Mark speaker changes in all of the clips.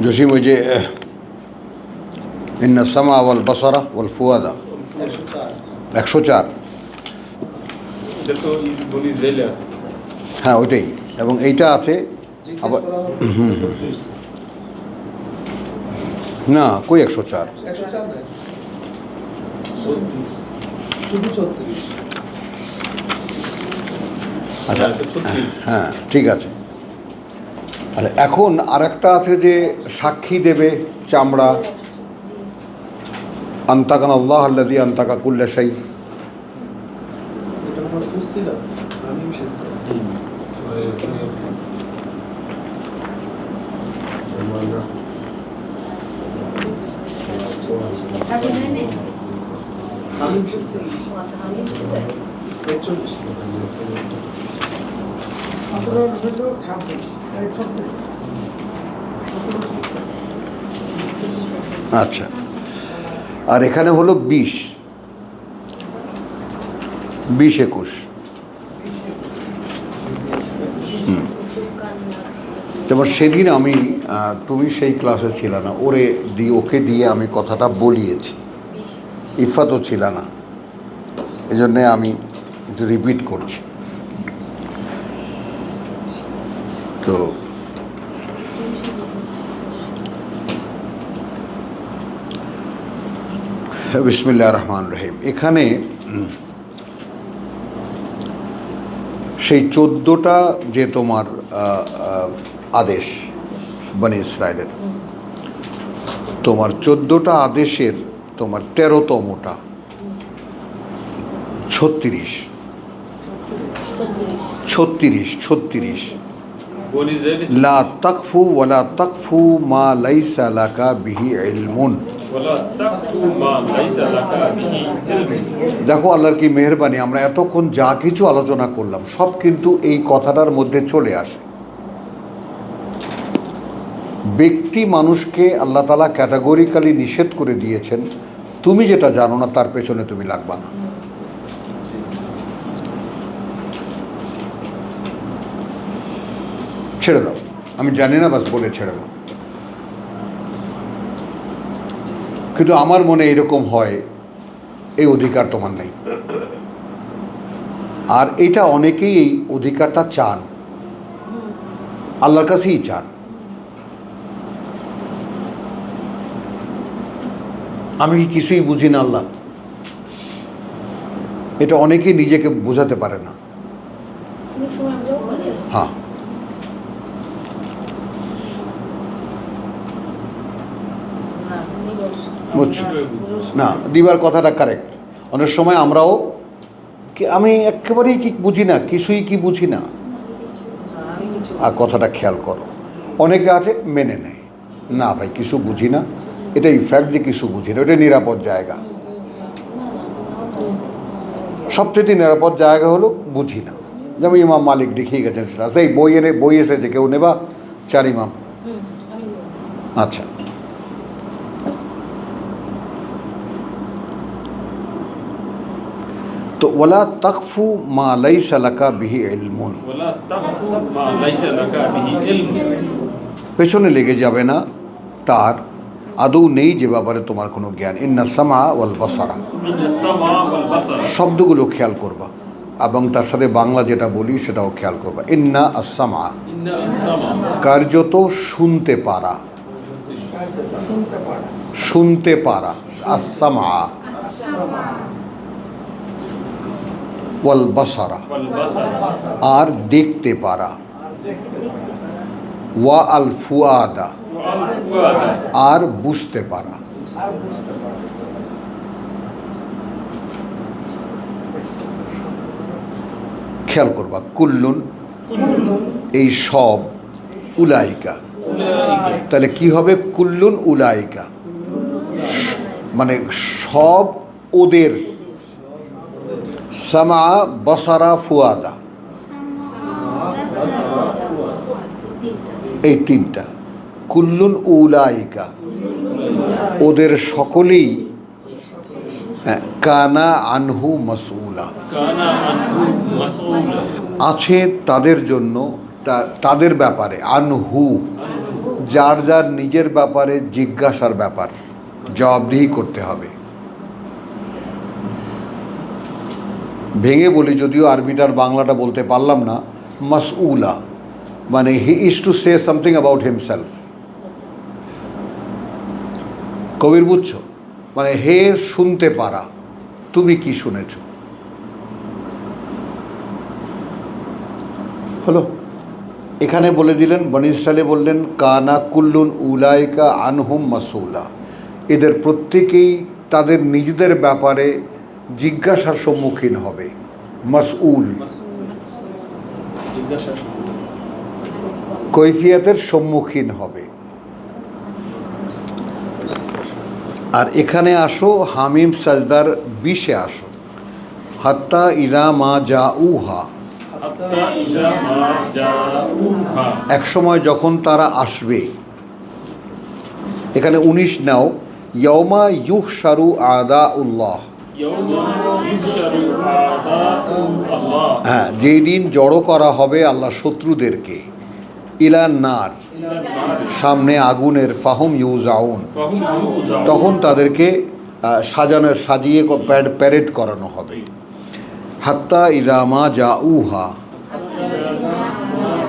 Speaker 1: জসিম ওই যে ইন্না সামা ওয়াল বাসারা ওয়াল ফুয়াদা 104 হ্যাঁ ওইটাই, এবং এইটা আছে আবার না কই 104 আচ্ছা হ্যাঁ ঠিক আছে। আচ্ছা এখন আরেকটা আছে যে সাক্ষী দেবে চামড়া, আনতাকান আল্লাহ আল্লাযী আনতাকা কুল্লা শাই। আচ্ছা আর এখানে হলো 20-21। যেমন সেদিন আমি তুমি সেই ক্লাসে ছিল না, ওকে দিয়ে আমি কথাটা বলিয়েছি, ইফাতও ছিল না, এই জন্যে আমি একটু রিপিট করছি। তো বিসমিল্লাহির রহমানির রহিম। এখানে সেই 14টা যে তোমার আদেশ বনি ইসরায়েলের, তোমার 14টা আদেশের তোমার 13তমটা 36 লা তাকফু ওয়ালা তাকফু মা লাইসা লাকা বিহি ইলমুন। দেখো আল্লাহর কি মেহেরবানি, আমরা এতক্ষণ যা কিছু আলোচনা করলাম সব কিন্তু এই কথাটার মধ্যে চলে আসে। ব্যক্তি মানুষকে আল্লাহ তাআলা ক্যাটাগরিক্যালি নিষেধ করে দিয়েছেন, তুমি যেটা জানো না তার পেছনে তুমি লাগবা না। ছেড়ে দাও, আমি জানি না, বাস বলে ছেড়ে দাও। কিন্তু আমার মনে এরকম হয় এই অধিকার তোমার নেই, আর এটা অনেকেই এই অধিকারটা চান, আল্লাহর কাছেই চান। আমি কি কিছুই বুঝি না আল্লাহ, এটা অনেকেই নিজেকে বোঝাতে পারে না। হ্যাঁ বুঝছো না, দিবার কথাটা কারেক্ট। অনেক সময় আমরাও আমি একেবারেই কি বুঝি না, কিছুই কি বুঝি না, আর কথাটা খেয়াল করো, অনেকে আছে মেনে নেয় না ভাই কিছু বুঝি না, এটাই ফ্যাক্ট যে কিছু বুঝি না, এটা নিরাপদ জায়গা। সবচেয়ে নিরাপদ জায়গা হলো বুঝি না। যেমন ইমাম মালিক দেখিয়ে গেছেন সেটা, সেই বই এসেছে, কেউ নেবা 4 ইমাম। আচ্ছা তো ওয়ালা তাকফু মা লাইসা লাকা বিহি ইলমুন, পেছনে লেগে যাবে না তার আদৌ নেই যে ব্যাপারে তোমার কোনো জ্ঞান। ইন্না সামা ওয়াল বাসারা, শব্দগুলো খেয়াল করবা এবং তার সাথে বাংলা যেটা বলি সেটাও খেয়াল করবা। ইন্না আস-সামা, কার্যত শুনতে পারা, আস-সামা ওয়াল বাসারা, আর দেখতে পারা, ওয়া আল ফুয়াদা, আর বুঝতে পারা। খেয়াল করবা, কুল্লুন এই সব, উলাইকা, তাহলে কি হবে? কুল্লুন উলাইকা, মানে সব ওদের, সামা বসারা ফুয়াদা, এই তিনটা, কুল্লুন উলাইকা, ওদের সকলেই কানা আনহু মাসউলা, আছে তাদের জন্য, তাদের ব্যাপারে, আনহু যার যার নিজের ব্যাপারে জিজ্ঞাসার ব্যাপার, জবাবদিহি করতে হবে। ভেঙে বলি, যদিও আরবিটার বাংলাটা বলতে পারলাম না, মাসউলা মানে he is to say something about himself. Kabir বুঝছো, মানে হে শুনতে পারা, তুমি কি শুনেছ, হলো। এখানে বলে দিলেন, বনী ইসরাইলে বললেন কানা কুল্লুন উলাইকা আনহুম মাসউলা, এদের প্রত্যেকেই তাদের নিজেদের ব্যাপারে জিজ্ঞাসার সম্মুখীন হবে। মাসউল কৈফিয়তের সম্মুখীন হবে। আর এখানে আসো হামিম সাজদার 20-এ আসো, হাত্তা ইযা মা জাউহা, এক সময় যখন তারা আসবে। এখানে 19 নাও, ইয়াউমা ইউহশারু আদাউল্লাহ, হ্যাঁ, যেই দিন জড়ো করা হবে আল্লাহ শত্রুদেরকে, ইলা নার, সামনে আগুনের, ফাহুম ইউজাউন, তখন তাদেরকে সাজিয়ে প্যারেড করানো হবে। হাত্তা ইযা মা জাউহা,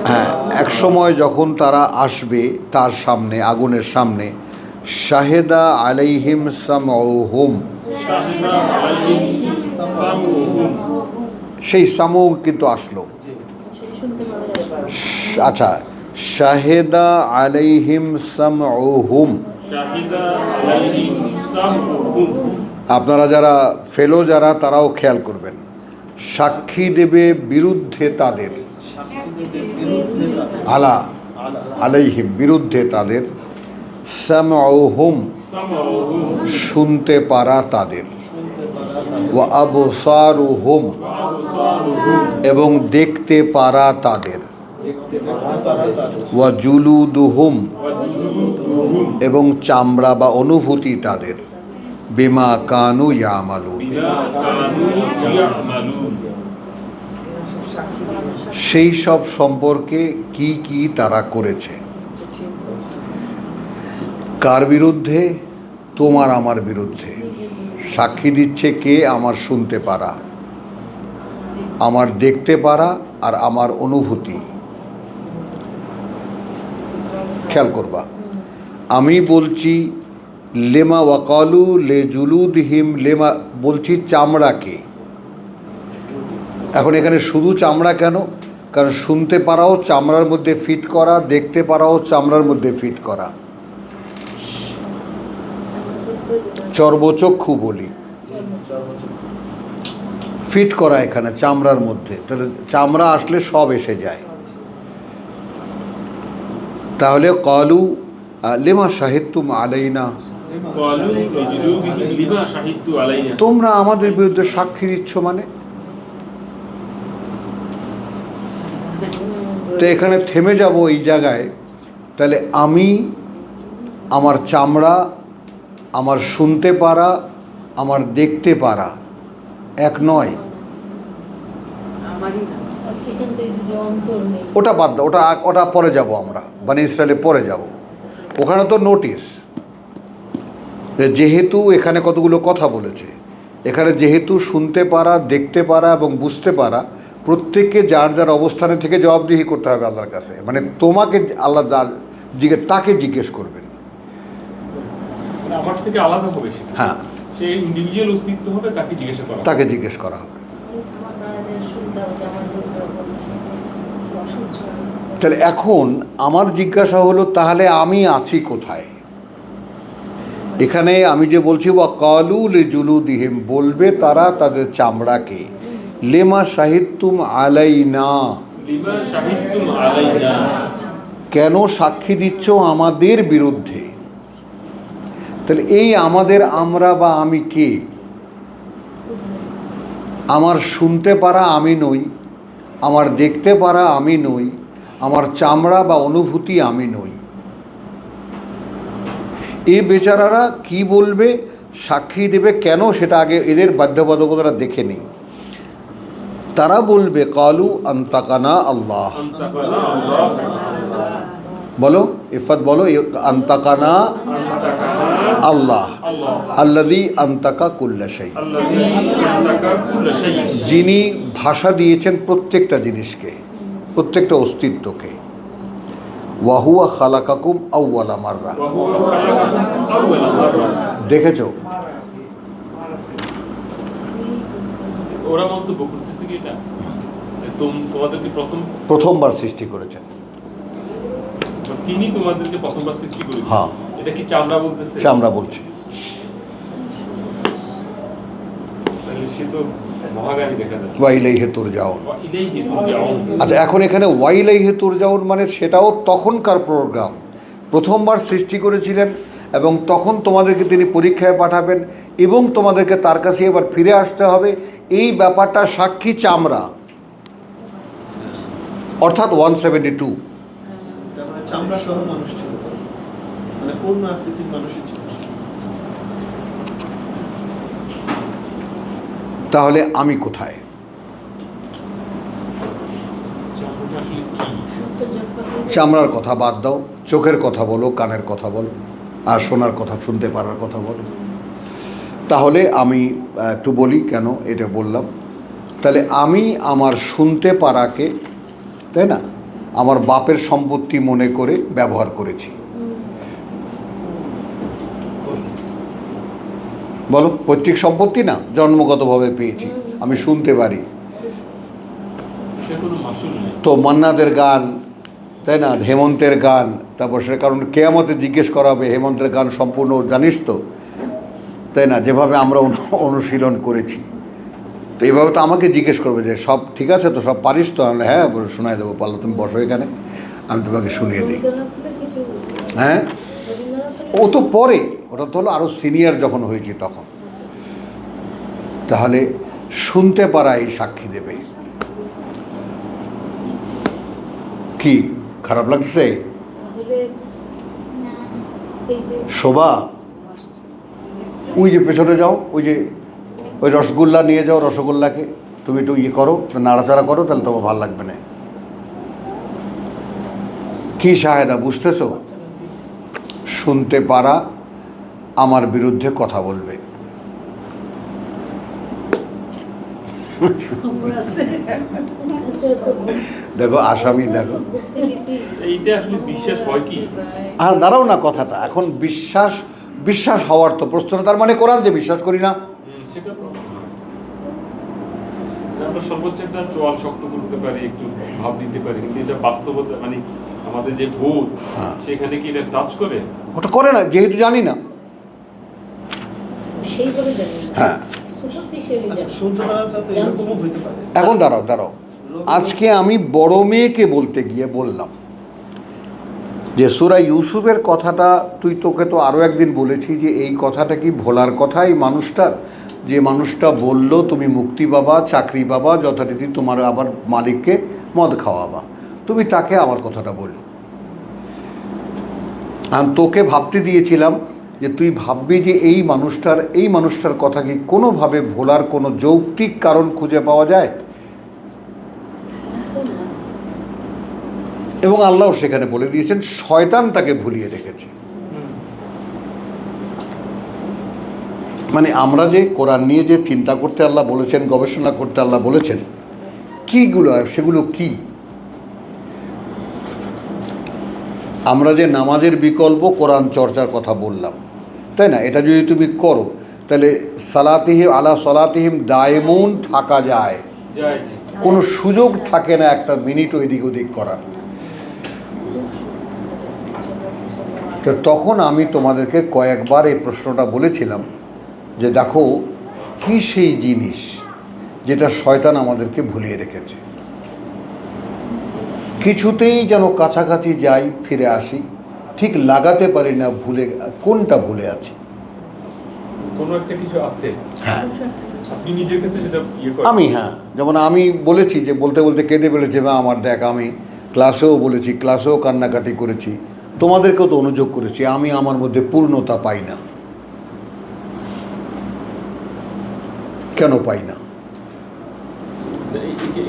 Speaker 1: হ্যাঁ, এক সময় যখন তারা আসবে তার সামনে, আগুনের সামনে, শাহেদা আলাইহিম সামউহুম, সেই সামউ কিন্তু আসলো। আচ্ছা, শাহেদা আলাইহিম সামউহুম, আপনারা যারা ফেলো যারা, তারাও খেয়াল করবেন, সাক্ষী দেবে বিরুদ্ধে তাদের, আলা আলাইহিম বিরুদ্ধে তাদের, সামউহুম শুনতে পারা তাদের, ওয়া আবসারুহুম এবং দেখতে পারা তাদের, ওয়া জুলুদুহুম এবং চামড়া বা অনুভূতি তাদের, বিমা কানু ইয়ামালুন সেই সব সম্পর্কে কি কি তারা করেছে। কার বিরুদ্ধে? তোমার আমার বিরুদ্ধে। সাক্ষী দিচ্ছে কে? আমার শুনতে পারা, আমার দেখতে পারা আর আমার অনুভূতি। খেয়াল করবা, আমি বলছি লেমা ওয়াকালু লে জুলুদহিম, লেমা বলছি চামড়াকে। এখন এখানে শুধু চামড়া কেন? কারণ শুনতে পারাও চামড়ার মধ্যে ফিট করা, দেখতে পারাও চামড়ার মধ্যে ফিট করা। চর্বচক্ষু বলি, ফিট করা এখানে চামড়ার মধ্যে, তাহলে চামড়া আসলে সব এসে যায়। তাহলে ক্বালু লিমা শাহিদতুম আলাইনা, তোমরা আমাদের বিরুদ্ধে সাক্ষী দিচ্ছ মানে। তো এখানে থেমে যাব এই জায়গায়। তাহলে আমি, আমার চামড়া, আমার শুনতে পারা, আমার দেখতে পারা এক নয়। ওটা বাদ দাও, ওটা পরে যাব আমরা, বনী ইসরাইলে পরে যাব। ওখানে তো নোটিশ, যেহেতু এখানে কতগুলো কথা বলেছে, এখানে যেহেতু শুনতে পারা, দেখতে পারা এবং বুঝতে পারা, প্রত্যেককে যার যার অবস্থানে থেকে জবাবদিহি করতে হবে আল্লাহর কাছে। মানে তোমাকে আল্লাহ তাকে জিজ্ঞেস করবেন,
Speaker 2: আমার থেকে আলাদা হবে সে,
Speaker 1: হ্যাঁ,
Speaker 2: সে ইন্ডিভিজুয়াল অস্তিত্ব হবে, তাকে জিজ্ঞেস করা হবে।
Speaker 1: তাহলে এখন আমার জিজ্ঞাসা হলো, তাহলে আমি আছি কোথায়? এখানে আমি যে বলছি ওয়া ক্বালু লিজুলুদিহিম, বলবে তারা তাদের চামড়াকে, লিমা শাহিদতুম আলাইনা, কেন সাক্ষী দিচ্ছ আমাদের বিরুদ্ধে? তাহলে এই আমাদের আমরা বা আমি কে? আমার শুনতে পারা আমি নই, আমার দেখতে পারা আমি নই, আমার চামড়া বা অনুভূতি আমি নই। এই বেচারারা কি বলবে, সাক্ষী দেবে কেন, সেটা আগে এদের বাধ্যবাধকতা দেখে নেই। তারা বলবে কালু আন্তাকানা আল্লাহ।
Speaker 2: আন্তাকানা আল্লাহ,
Speaker 1: বলো ইফাত, বলো আন্তাকানা আল্লাহ, আল্লাযী আন্তাকা কুল্লা শাই,
Speaker 2: আল্লাযী আন্তাকা কুল্লা শাই,
Speaker 1: যিনি ভাষা দিয়েছেন প্রত্যেকটা জিনিসকে, প্রত্যেকটা অস্তিত্বকে। ওয়াহুয়া খালাকাকুম আউওয়ালা মাররা।
Speaker 2: ওয়া হুয়া খালাকাকুম আউওয়ালা মাররা।
Speaker 1: দেখেছো?
Speaker 2: ওরা মন্তব্য করতেছে কি এটা তোমাদেরকে
Speaker 1: প্রথমবার সৃষ্টি করেছেন।
Speaker 2: তিনি তোমাদেরকে প্রথমবার সৃষ্টি করেছেন।
Speaker 1: হ্যাঁ,
Speaker 2: এটা কি চামড়া বলতেছে?
Speaker 1: চামড়া বলছে।
Speaker 2: তাহলে সে তো মহাজ্ঞানী দেখা যাচ্ছে।
Speaker 1: ওয়া ইলাইহি তুরজাউন।
Speaker 2: ওয়া ইলাইহি তুরজাউন।
Speaker 1: আচ্ছা, এখন এখানে ওয়া ইলাইহি তুরজাউন মানে সেটাও তখনকার প্রোগ্রাম। প্রথমবার সৃষ্টি করেছিলেন এবং তখন তোমাদেরকে তিনি পরীক্ষায় পাঠাবেন এবং তোমাদেরকে তার কাছে এবার ফিরে আসতে হবে। এই ব্যাপারটা সাক্ষী চামড়া, অর্থাৎ 172।
Speaker 3: তারপরে চামড়া সহ মানুষ ছিল, মানে পূর্ণ আকৃতির মানুষই ছিল।
Speaker 1: তাহলে আমি কোথায়?
Speaker 2: চামড়াটা আসলে কি?
Speaker 1: চামড়ার কথা বাদ দাও, চোখের কথা বলো, কানের কথা বলো, আর শোনার কথা, শুনতে পারার কথা বলো। তাহলে আমি একটু বলি কেন এটা বললাম। তাহলে আমি আমার শুনতে পারাকে, তাই না, আমার বাপের সম্পত্তি মনে করে ব্যবহার করেছি। বলো, পৈতৃক সম্পত্তি না, জন্মগতভাবে পেয়েছি, আমি শুনতে পারি।
Speaker 2: এটা কোনো মাসুল নেই।
Speaker 1: তো মান্নাদের গান, তাই না, হেমন্তের গান, তারপর সে কারণ কেয়ামতে জিজ্ঞেস করা হবে হেমন্তের গান সম্পূর্ণ জানিস তো, তাই না, যেভাবে আমরা অনুশীলন করেছি। তো এইভাবে তো আমাকে জিজ্ঞেস করবে যে সব ঠিক আছে তো, সব পারিস তো? আমি হ্যাঁ শোনাই দেবো, পারলো তুমি বসো এখানে, আমি তোমাকে শুনিয়ে দিই। হ্যাঁ, ও তো পরে, ওটা তো হলো আরও সিনিয়র যখন হয়েছি তখন। তাহলে শুনতে পারা এই সাক্ষী দেবে। কি খারাপ লাগছে? শোভা, ওই যে পেছনে যাও, ওই রসগোল্লা নিয়ে যাও, রসগোল্লাকে তুমি একটু ইয়ে করো, নাড়াচাড়া করো, তাহলে তোমার ভালো লাগবে না। কি শাহেদা, বুঝতেছো? শুনতে পারা আমার বিরুদ্ধে কথা বলবে। দেখো আসামি, দেখো।
Speaker 2: এইটা আসলে বিশ্বাস হয় কি?
Speaker 1: আর দাঁড়াও না, কথাটা এখন বিশ্বাস হওয়ার তো প্রশ্ন না। তার মানে কোরআন যে বিশ্বাস করি না,
Speaker 2: সেটা আমরা সর্বোচ্চ একটা চোয়াল শক্ত করতে পারি, একটু ভাব দিতে পারি, কিন্তু এটা বাস্তবতা মানে আমাদের যে বোধ, সেখানে কি এটা টাচ করে?
Speaker 1: ওটা করে না, যেহেতু জানি না। হ্যাঁ,
Speaker 3: আচ্ছা, শুনতে পারাটা তো এরকমও হইতে পারে।
Speaker 1: এখন দাঁড়াও, আজকে আমি বড় মেয়েকে বলতে গিয়ে বললাম যে সূরা ইউসুফের কথাটা, তোকে তো আরও একদিন বলেছি যে এই কথাটা কি ভোলার কথা এই মানুষটার? যে মানুষটা বলল তুমি মুক্তি পাবা, চাকরি পাবা, যথারীতি তোমার আবার মালিককে মদ খাওয়াবা, তুমি তাকে আমার কথাটা বললো। আমি তোকে ভাবতে দিয়েছিলাম যে তুই ভাববি যে এই মানুষটার কথা কি কোনোভাবে ভোলার কোনো যৌক্তিক কারণ খুঁজে পাওয়া যায়? এবং আল্লাহ সেখানে বলে দিয়েছেন শয়তান তাকে ভুলিয়ে রেখেছে। মানে আমরা যে কোরআন নিয়ে যে চিন্তা করতে আল্লাহ বলেছেন, গবেষণা করতে আল্লাহ বলেছেন, কীগুলো সেগুলো কি? আমরা যে নামাজের বিকল্প কোরআন চর্চার কথা বললাম, তাই না, এটা যদি তুমি করো তাহলে আলা সালাতিহিম দায়েমুন থাকা যায়, কোনো সুযোগ থাকে না একটা মিনিট এদিক ওদিক করার। তো তখন আমি তোমাদেরকে কয়েকবার এই প্রশ্নটা বলেছিলাম যে দেখো কি সেই জিনিস যেটা শয়তান আমাদেরকে ভুলিয়ে রেখেছে। কিছুতেই যেন কাছাকাছি যাই, ফিরে আসি, ঠিক লাগাতে পারি না, কোনটা ভুলে আছি।
Speaker 2: কোনো একটা কিছু আছে,
Speaker 1: হ্যাঁ
Speaker 2: আপনি নিজের ক্ষেত্রে সেটা ইয়ে করেন।
Speaker 1: আমি, হ্যাঁ, যেমন আমি বলেছি যে বলতে বলতে কেঁদে ফেলেছে, বা আমার দেখ আমি ক্লাসেও বলেছি, ক্লাসেও কান্নাকাটি করেছি, তোমাদেরকেও তো অনুযোগ করেছি, আমি আমার মধ্যে পূর্ণতা পাই না। কেন পাই না?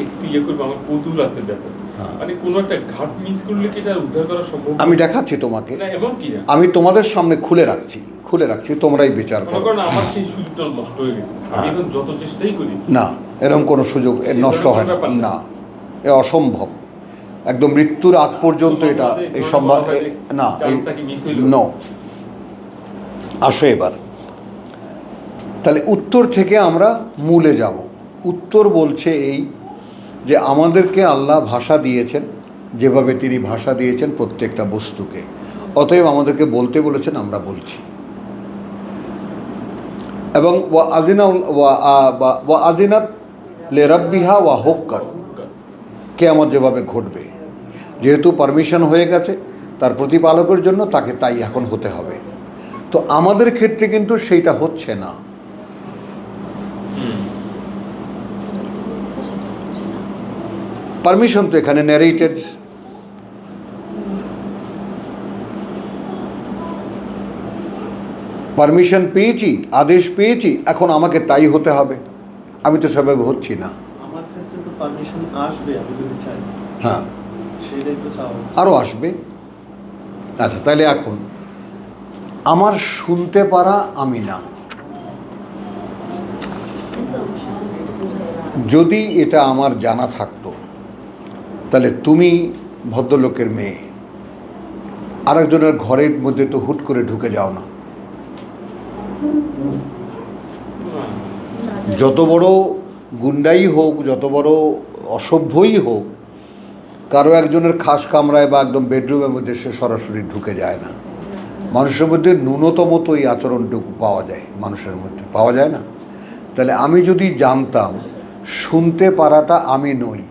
Speaker 2: একটু ইয়ে করবো, আমার কৌতূহল আছে ব্যাপার।
Speaker 1: হ্যাঁ।
Speaker 2: মানে কোনো একটা ঘাট মিস করলে কি এটা উদ্ধার করা সম্ভব?
Speaker 1: আমি দেখাচ্ছি তোমাকে,
Speaker 2: না এমন কি না,
Speaker 1: আমি তোমাদের সামনে খুলে রাখছি, তোমরাই বিচার
Speaker 2: মনে
Speaker 1: করো।
Speaker 2: করেন আমার সেই সুযোগটা নষ্ট হয়ে গেছে, আমি এখন যত চেষ্টাই করি।
Speaker 1: না, এরকম কোনো সুযোগ এর নষ্ট হয় না,
Speaker 2: ব্যাপার না।
Speaker 1: না, এ অসম্ভব, একদম মৃত্যুর আগ পর্যন্ত এটা এই সম্ভব না,
Speaker 2: চান্সটাকে মিস হইল।
Speaker 1: ন আসো এবার। তাহলে উত্তর থেকে আমরা মূলে যাব। উত্তর বলছে এই যে আমাদেরকে আল্লাহ ভাষা দিয়েছেন, যেভাবে তিনি ভাষা দিয়েছেন প্রত্যেকটা বস্তুকে, অতএব আমাদেরকে বলতে বলেছেন, আমরা বলছি। এবং ওয়া আযিনাত লিরাব্বিহা ওয়া হুক্কাত, কিয়ামত যেভাবে ঘটবে, যেহেতু পারমিশন হয়ে গেছে তার প্রতিপালকের জন্য, তাকে তাই এখন হতে হবে। তো আমাদের ক্ষেত্রে কিন্তু সেইটা হচ্ছে না। পারমিশন তো এখানে ন্যারেটেড, পারমিশন পেয়েছি, আদেশ পেয়েছি, এখন আমাকে তাই হতে হবে। আমি তো সেভাবে হচ্ছি না।
Speaker 3: আমার ক্ষেত্রে তো পারমিশন আসবে আমি যদি চাই,
Speaker 1: হ্যাঁ,
Speaker 3: সেটাই তো চাওয়া হচ্ছে।
Speaker 1: আরও আসবে। আচ্ছা, তাহলে এখন আমার শুনতে পারা আমি না, যদি এটা আমার জানা থাকতো তাহলে তুমি ভদ্রলোকের মেয়ে, আরেকজনের ঘরের মধ্যে তো হুট করে ঢুকে যাও না। যত বড় গুন্ডাই হোক, যত বড় অসভ্যই হোক, কারো একজনের খাস কামরায় বা একদম বেডরুমের মধ্যে সে সরাসরি ঢুকে যায় না। মানুষের মধ্যে ন্যূনতম তো এই আচরণটুকু পাওয়া যায়, মানুষের মধ্যে পাওয়া যায় না? তাহলে আমি যদি জানতাম শুনতে পারাটা আমি নই,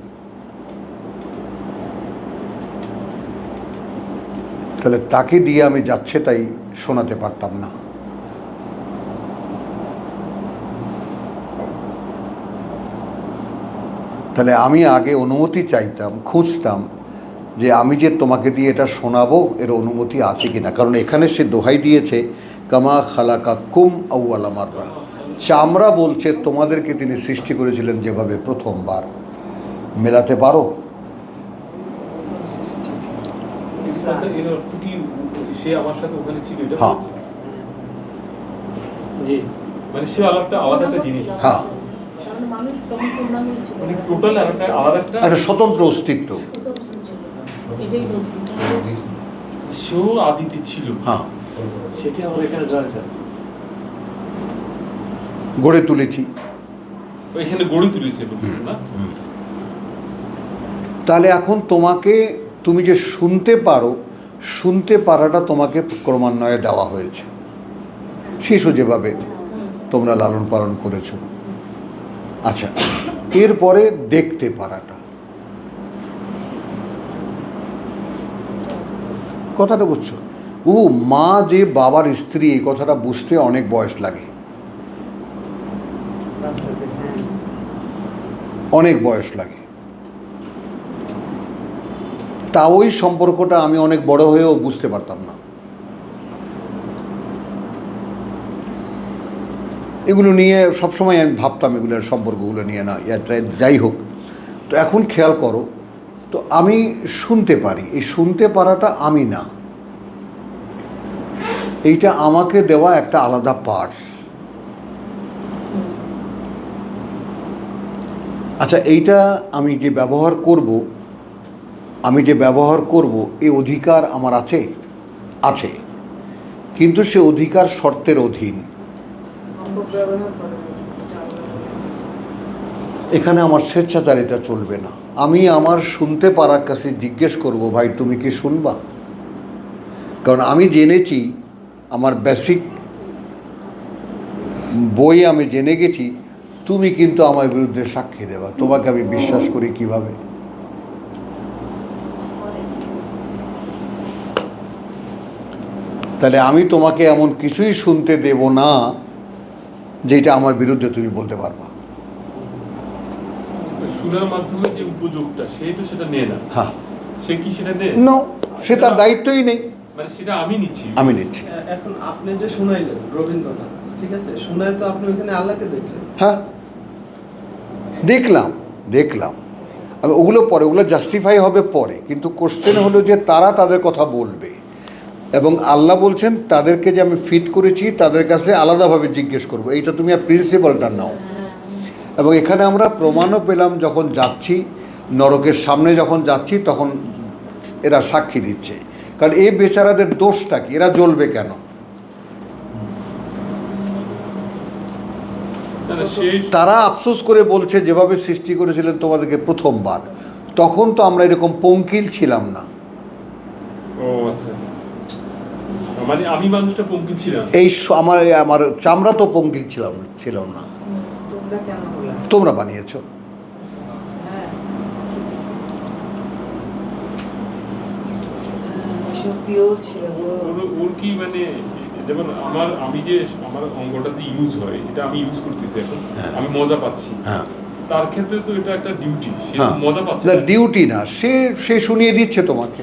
Speaker 1: তাহলে তাকে দিয়ে আমি যাচ্ছে তাই শোনাতে পারতাম না। তাহলে আমি আগে অনুমতি চাইতাম, খুঁজতাম যে আমি যে তোমাকে দিয়ে এটা শোনাবো এর অনুমতি আছে কিনা। কারণ এখানে সে দোহাই দিয়েছে কামা খালাকাকুম আউয়ালা মাররা, চামড়া বলছে তোমাদেরকে তিনি সৃষ্টি করেছিলেন যেভাবে প্রথমবার। মেলাতে পারো?
Speaker 2: এর অর্থ কি সে আমার সাথে ওখানে ছিল এটা
Speaker 1: হ্যাঁ।
Speaker 2: বলছে? জি, মানে সে আলাদা একটা জিনিস,
Speaker 1: হ্যাঁ,
Speaker 2: মানে টোটাল আলাদা
Speaker 1: একটা স্বতন্ত্র অস্তিত্ব।
Speaker 2: সেও আদিতে ছিল।
Speaker 1: হ্যাঁ,
Speaker 3: সেটি আমার এখানে দরকার।
Speaker 1: গড়ে তুলেছি।
Speaker 2: এখানে গড়ে তুলেছে বলছেন না?
Speaker 1: তাহলে এখন তোমাকে, তুমি যে শুনতে পারো, শুনতে পারাটা তোমাকে ক্রমান্বয়ে দেওয়া হয়েছে, শিশু যেভাবে তোমরা লালন পালন করেছ। আচ্ছা, এরপরে দেখতে পারাটা, কথাটা বুঝছো? মা যে বাবার স্ত্রী, এই কথাটা বুঝতে অনেক বয়স লাগে, অনেক বয়স লাগে। তা ওই সম্পর্কটা আমি অনেক বড় হয়েও বুঝতে পারতাম না। এগুলো নিয়ে সবসময় আমি ভাবতাম, এগুলোর সম্পর্কগুলো নিয়ে, না যাই হোক। তো এখন খেয়াল করো, তো আমি শুনতে পারি, এই শুনতে পারাটা আমি না, এইটা আমাকে দেওয়া একটা আলাদা পার্টস। আচ্ছা, এইটা আমি যে ব্যবহার করব, এই অধিকার আমার আছে, আছে, কিন্তু সে অধিকার শর্তের অধীন। এখানে আমার স্বেচ্ছাচারিতা চলবে না। আমি আমার শুনতে পারার কাছে জিজ্ঞেস করব, ভাই তুমি কি শুনবা? কারণ আমি জেনেছি, আমার বেসিক বই আমি জেনে গেছি, তুমি কিন্তু আমার বিরুদ্ধে সাক্ষী দেবা, তোমাকে আমি বিশ্বাস করি কিভাবে? তাহলে আমি তোমাকে এমন কিছুই শুনতে দেব না যেটা আমার বিরুদ্ধে তুমি বলতে পারবা।
Speaker 2: শোনার মাধ্যমে যে উপযোগটা সেটা নেয় না।
Speaker 1: হ্যাঁ,
Speaker 2: সে কি সেটা নেয়?
Speaker 1: নো, সে তার দায়িত্বই নেই।
Speaker 2: মানে সেটা আমি নিচ্ছি।
Speaker 3: এখন আপনি যে শোনাইলেন রবীন্দ্রনাথ, ঠিক আছে, শোনায় তো আপনি ওইখানে আল্লাহকে দেখলেন।
Speaker 1: হ্যাঁ, দেখলাম আমি ওগুলো পরে, ওগুলো জাস্টিফাই হবে পরে, কিন্তু কোশ্চেন হলো যে তারা তাদের কথা বলবে এবং আল্লাহ বলছেন তাদেরকে যে আমি ফিট করেছি তাদের কাছে আলাদাভাবে জিজ্ঞেস করবো, এইটা তুমি প্রিন্সিপালটা নাও। এবং এখানে আমরা প্রমাণও পেলাম, যখন যাচ্ছি নরকের সামনে যখন যাচ্ছি তখন এরা সাক্ষী দিচ্ছে, কারণ এই বেচারাদের দোষটা কি, এরা জ্বলবে কেন? তারা আফসোস করে বলছে যেভাবে সৃষ্টি করেছিলেন তোমাদেরকে প্রথমবার, তখন তো আমরা এরকম পঙ্কিল ছিলাম না।
Speaker 2: ও আচ্ছা, মানে আমি মানুষটা পঙ্কিল ছিলাম।
Speaker 1: আমার চামড়া তো পঙ্কিল ছিল না। তোমরা বানিয়েছো।
Speaker 2: ওর কি মানে, যেমন আমার অঙ্গটাতে ইউজ হয়, এটা আমি ইউজ করতেছি এখন, আমি মজা পাচ্ছি। তার ক্ষেত্রে তো এটা একটা ডিউটি, সে মজা পাচ্ছে না।
Speaker 1: ডিউটি না, সে শুনিয়ে দিচ্ছে তোমাকে,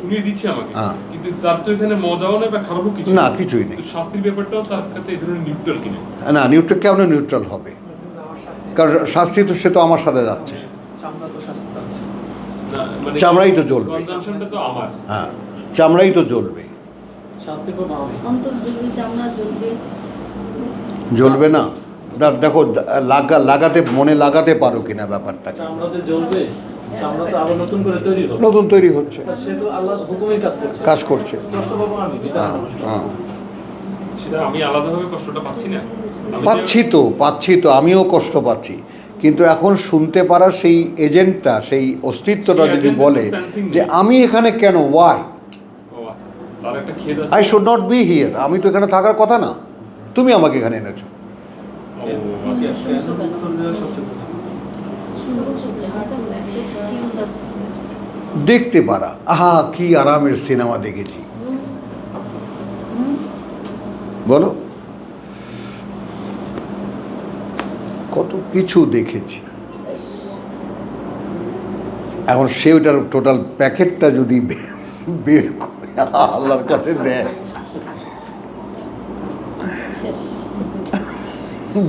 Speaker 2: আমাকে, কিন্তু তার তো এখানে মজাও নেই বা খারাপও কিছু
Speaker 1: না, কিছুই নেই।
Speaker 2: শাস্তির ব্যাপারটাও তার কাছে এই ধরনের নিউট্রাল কিনা?
Speaker 1: না, নিউট্রাল কেমন নিউট্রাল হবে? কারণ শাস্তি তো সে তো আমার সাথে যাচ্ছে, চামড়াই তো জ্বলবে।
Speaker 2: কনজাম্পশনটা তো আমার।
Speaker 1: হ্যাঁ, চামড়াই তো জ্বলবে। জ্বলবে না? দেখো লাগাতে মনে লাগাতে পারো কিনা ব্যাপারটা। নতুন তৈরি হচ্ছে, কাজ করছে।
Speaker 2: সেটা আমি আলাদাভাবে কষ্টটা পাচ্ছি না।
Speaker 1: পাচ্ছি তো আমিও কষ্ট পাচ্ছি, কিন্তু এখন শুনতে পারা সেই এজেন্টটা, সেই অস্তিত্বটা যদি বলে যে আমি এখানে কেন, why I should not be here, আমি তো এখানে থাকার কথা না, তুমি আমাকে এখানে এনেছো। দেখতে পারা, আহা কি আরামের সিনেমা দেখেছি, বলো, কত কিছু দেখেছি। এখন সে ওটার টোটাল প্যাকেটটা যদি বের করে আল্লাহর কাছে দেয়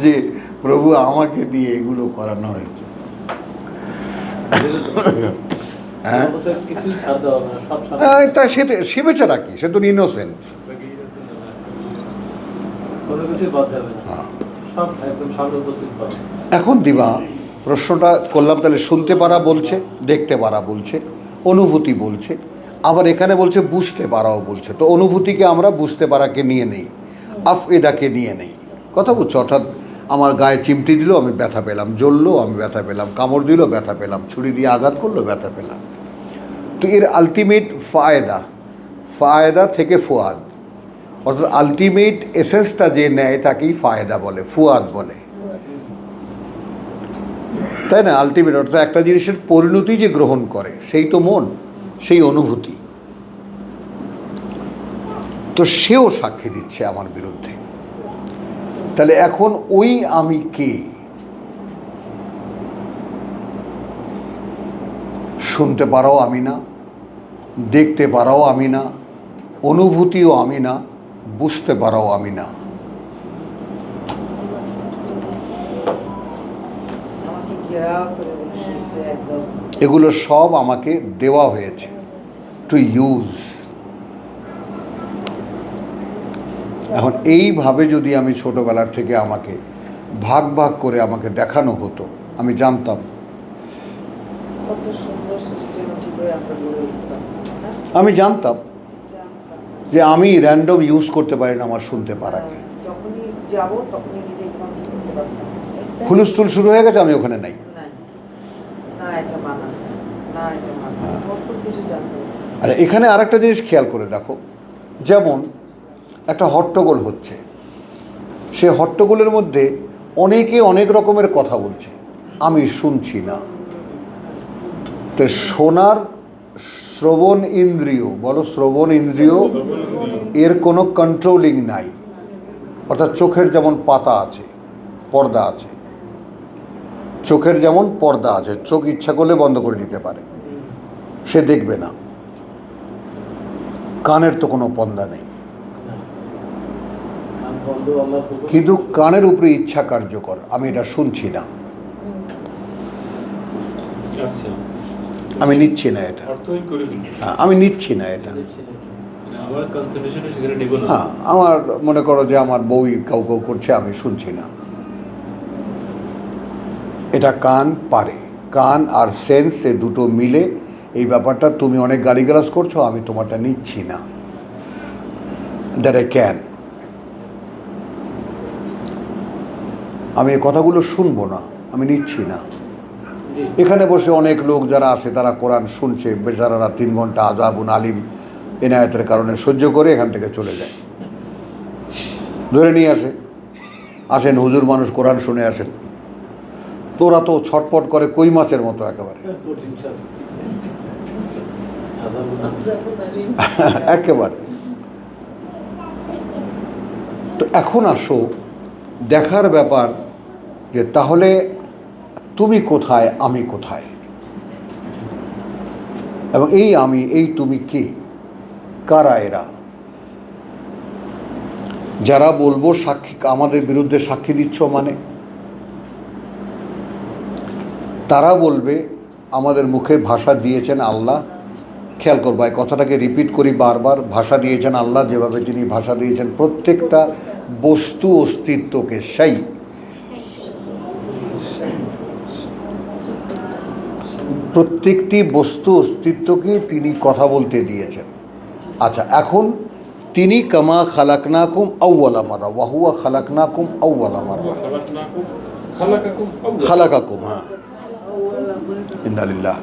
Speaker 1: যে প্রভু আমাকে দিয়ে এগুলো করানো হয়েছে, তা সে বেচারা কি, সে তো ইনোসেন্ট। এখন দিবা প্রশ্নটা করলাম, তাহলে শুনতে পারা বলছে, দেখতে পারা বলছে, অনুভূতি বলছে, আবার এখানে বলছে বুঝতে পারাও বলছে। তো অনুভূতিকে আমরা বুঝতে পারাকে নিয়ে নেই, আফএদাকে নিয়ে নেই, কথা বুঝছো? অর্থাৎ আমার গায়ে চিমটি দিল আমি ব্যথা পেলাম, জ্বললো আমি ব্যথা পেলাম, কামড় দিল ব্যথা পেলাম, ছুরি দিয়ে আঘাত করলো ব্যথা পেলাম। তো এর আলটিমেট ফায়দা থেকে ফুয়াদ, অর্থাৎ আলটিমেট এসেন্সটা যে নেয় তাকেই ফায়দা বলে, ফুয়াদ বলে, তাই না? আলটিমেট অর্থাৎ একটা জিনিসের পরিণতি যে গ্রহণ করে সেই তো মন, সেই অনুভূতি। তো সেও সাক্ষী দিচ্ছে আমার বিরুদ্ধে। তাহলে এখন ওই আমি কে? শুনতে পারাও আমি না, দেখতে পারাও আমি না, অনুভূতিও আমি না, বুঝতে পারাও আমি না। এগুলো সব আমাকে দেওয়া হয়েছে টু ইউজ। এখন এইভাবে যদি আমি ছোটবেলার থেকে আমাকে ভাগ ভাগ করে আমাকে দেখানো হতো, আমি জানতাম, আমি জানতাম যে আমি র্যান্ডম ইউজ করতে পারি না আমার শুনতে পারাকে। হুলস্থুল শুরু হয়ে গেছে, আমি ওখানে নাই। আর এখানে আরেকটা জিনিস খেয়াল করে দেখো, যেমন একটা হট্টগোল হচ্ছে, সে হট্টগোলের মধ্যে অনেকে অনেক রকমের কথা বলছে, আমি শুনছি না। তো শোনার শ্রবণ ইন্দ্রিয়, বলো শ্রবণ ইন্দ্রিয়, এর কোনো কন্ট্রোলিং নাই। অর্থাৎ চোখের যেমন পাতা আছে, পর্দা আছে, চোখের যেমন পর্দা আছে, চোখ ইচ্ছা করলে বন্ধ করে দিতে পারে, সে দেখবে না। কানের তো কোনো পর্দা নেই, কিন্তু কানের উপরে ইচ্ছা কার্যকর। আমি এটা শুনছি না,
Speaker 2: আচ্ছা,
Speaker 1: আমি নিচ্ছি না এটা,
Speaker 2: অর্থহীন করে ফেলবে।
Speaker 1: হ্যাঁ, আমি নিচ্ছি না এটা।
Speaker 2: আমার কনসেন্ট্রেশনে সেখানে নেব না।
Speaker 1: হ্যাঁ, আমার মনে করো যে আমার বউই কাউ কাউ করছে, আমি শুনছি না। এটা কান পারে, কান আর সেন্স এ দুটো মিলে এই ব্যাপারটা। তুমি অনেক গালিগালাজ করছো, আমি তোমারটা নিচ্ছি না, দ্যাট আই ক্যান। আমি এই কথাগুলো শুনবো না, আমি নিচ্ছি না। এখানে বসে অনেক লোক যারা আসে তারা কোরআন শুনছে, বেচারারা 3 ঘন্টা আযাবুন আলিম এনায়েতের কারণে সহ্য করে এখান থেকে চলে যায়, ধরে নিয়ে আসেন হুজুর মানুষ কোরআন শুনে আসেন। তোরা তো ছটপট করে কই মাছের মতো একেবারে, একেবারে। তো এখন আসো দেখার ব্যাপার যে তাহলে তুমি কোথায়, আমি কোথায়, এবং এই আমি এই তুমি কে, কারা এরা যারা বলবো সাক্ষী আমাদের বিরুদ্ধে সাক্ষী দিচ্ছ, মানে তারা বলবে আমাদের মুখে ভাষা দিয়েছেন আল্লাহ। খেয়াল করবা, এই কথাটাকে রিপিট করি বারবার, ভাষা দিয়েছেন আল্লাহ। যেভাবে তিনি ভাষা দিয়েছেন প্রত্যেকটা বস্তু অস্তিত্বকে, সেই প্রত্যেকটি বস্তু অস্তিত্বকে তিনি কথা বলতে দিয়েছেন। আচ্ছা, এখন তিনি কামা খালাকনাকুম আউওয়ালা মাররা ওয়া হুয়া খালাকনাকুম আউওয়ালা মাররা, খালাকাকুম, হ্যাঁ, ইন্নালিল্লাহ।